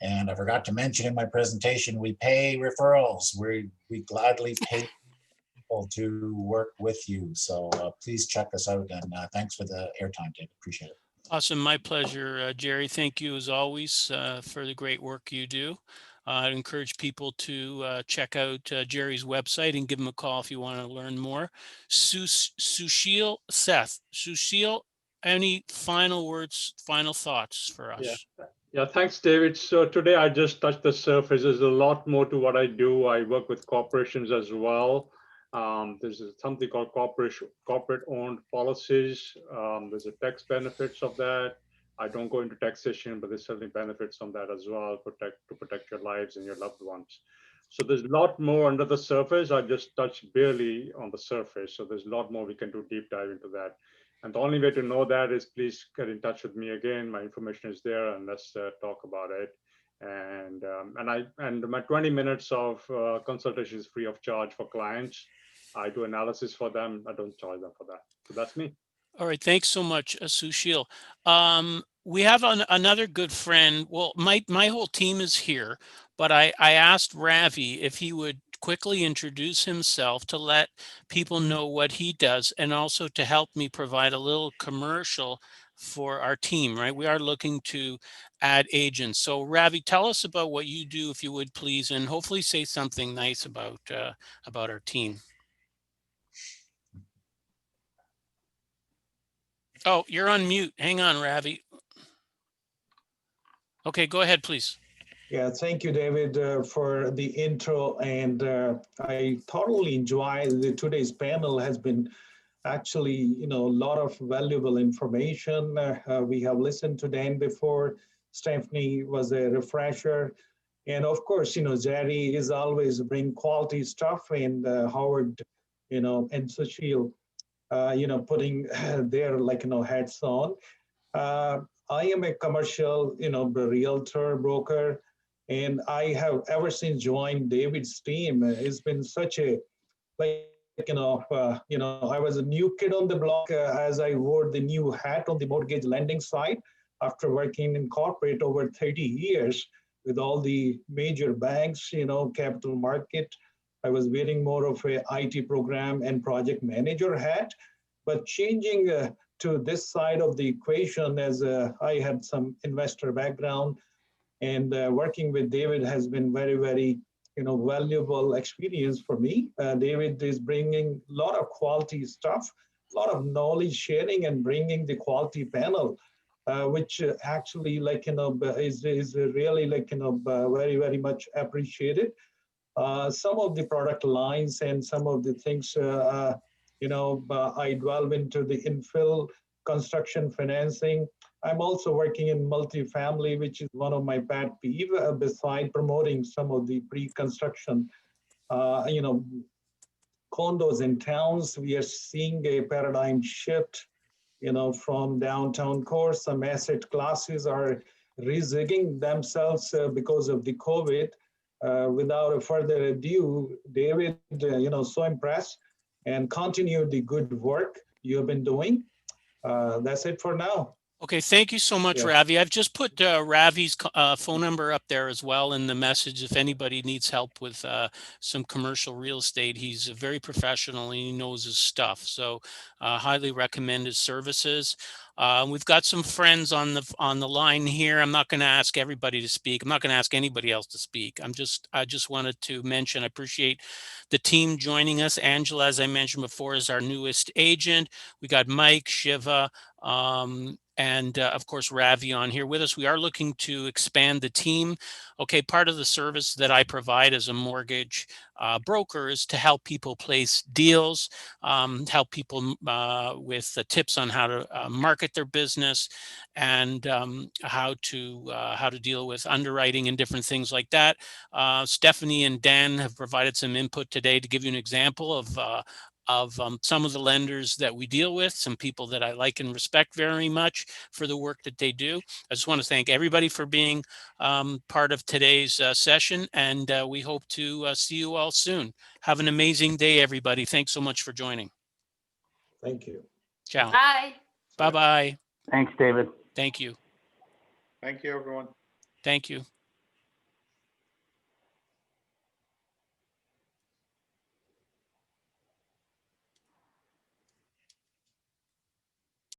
And I forgot to mention in my presentation, we pay referrals. We gladly pay people to work with you. So please check us out, and thanks for the airtime, David. Appreciate it. Awesome. My pleasure, Jerry. Thank you as always for the great work you do. I'd encourage people to check out Jerry's website and give him a call if you want to learn more. Sushil Seth. Sushil, any final words, final thoughts for us? Yeah, thanks, David. So today I just touched the surface. There's a lot more to what I do. I work with corporations as well. There's something called corporate-owned policies. There's a tax benefits of that. I don't go into taxation, but there's certainly benefits from that as well, to protect your lives and your loved ones. So there's a lot more under the surface. I just touched barely on the surface. So there's a lot more we can do deep dive into that. And the only way to know that is please get in touch with me again. My information is there, and let's talk about it. And my 20 minutes of consultation is free of charge for clients. I do analysis for them. I don't charge them for that. So that's me. All right. Thanks so much, Sushil. We have another good friend. Well, my whole team is here, but I asked Ravi if he would quickly introduce himself to let people know what he does, and also to help me provide a little commercial for our team, right? We are looking to add agents. So Ravi, tell us about what you do, if you would please, and hopefully say something nice about our team. Oh, you're on mute. Hang on, Ravi. Okay, go ahead, please. Yeah, thank you, David, for the intro. And I totally enjoy today's panel has been actually, a lot of valuable information. We have listened to Dan before. Stephanie was a refresher. And of course, Jerry is always bring quality stuff, and Howard, and Sushil, putting their hats on. I am a commercial, realtor broker, and I have ever since joined David's team. It's been such a I was a new kid on the block as I wore the new hat on the mortgage lending side after working in corporate over 30 years with all the major banks, capital market. I was wearing more of a IT program and project manager hat, but changing to this side of the equation as I had some investor background, and working with David has been very, very valuable experience for me. David is bringing a lot of quality stuff, a lot of knowledge sharing, and bringing the quality panel, which actually is really very, very much appreciated. Some of the product lines and some of the things, I delve into the infill construction financing. I'm also working in multifamily, which is one of my pet peeve, beside promoting some of the pre-construction, condos in towns. We are seeing a paradigm shift, from downtown core. Some asset classes are rezigging themselves because of the COVID. Without a further ado, David, so impressed, and continue the good work you have been doing. That's it for now. Okay, thank you so much, Yeah. Ravi. I've just put Ravi's phone number up there as well in the message. If anybody needs help with some commercial real estate, he's very professional and he knows his stuff. So highly recommend his services. We've got some friends on the line here. I'm not going to ask everybody to speak. I'm not going to ask anybody else to speak. I just wanted to mention, I appreciate the team joining us. Angela, as I mentioned before, is our newest agent. We got Mike, Shiva, and of course, Ravi on here with us. We are looking to expand the team. Okay, part of the service that I provide as a mortgage broker is to help people place deals, help people with the tips on how to market their business, and how to deal with underwriting and different things like that. Stephanie and Dan have provided some input today to give you an example of some of the lenders that we deal with, some people that I like and respect very much for the work that they do. I just want to thank everybody for being part of today's session, and we hope to see you all soon. Have an amazing day, everybody. Thanks so much for joining. Thank you. Ciao. Bye. Bye-bye. Thanks, David. Thank you. Thank you, everyone. Thank you.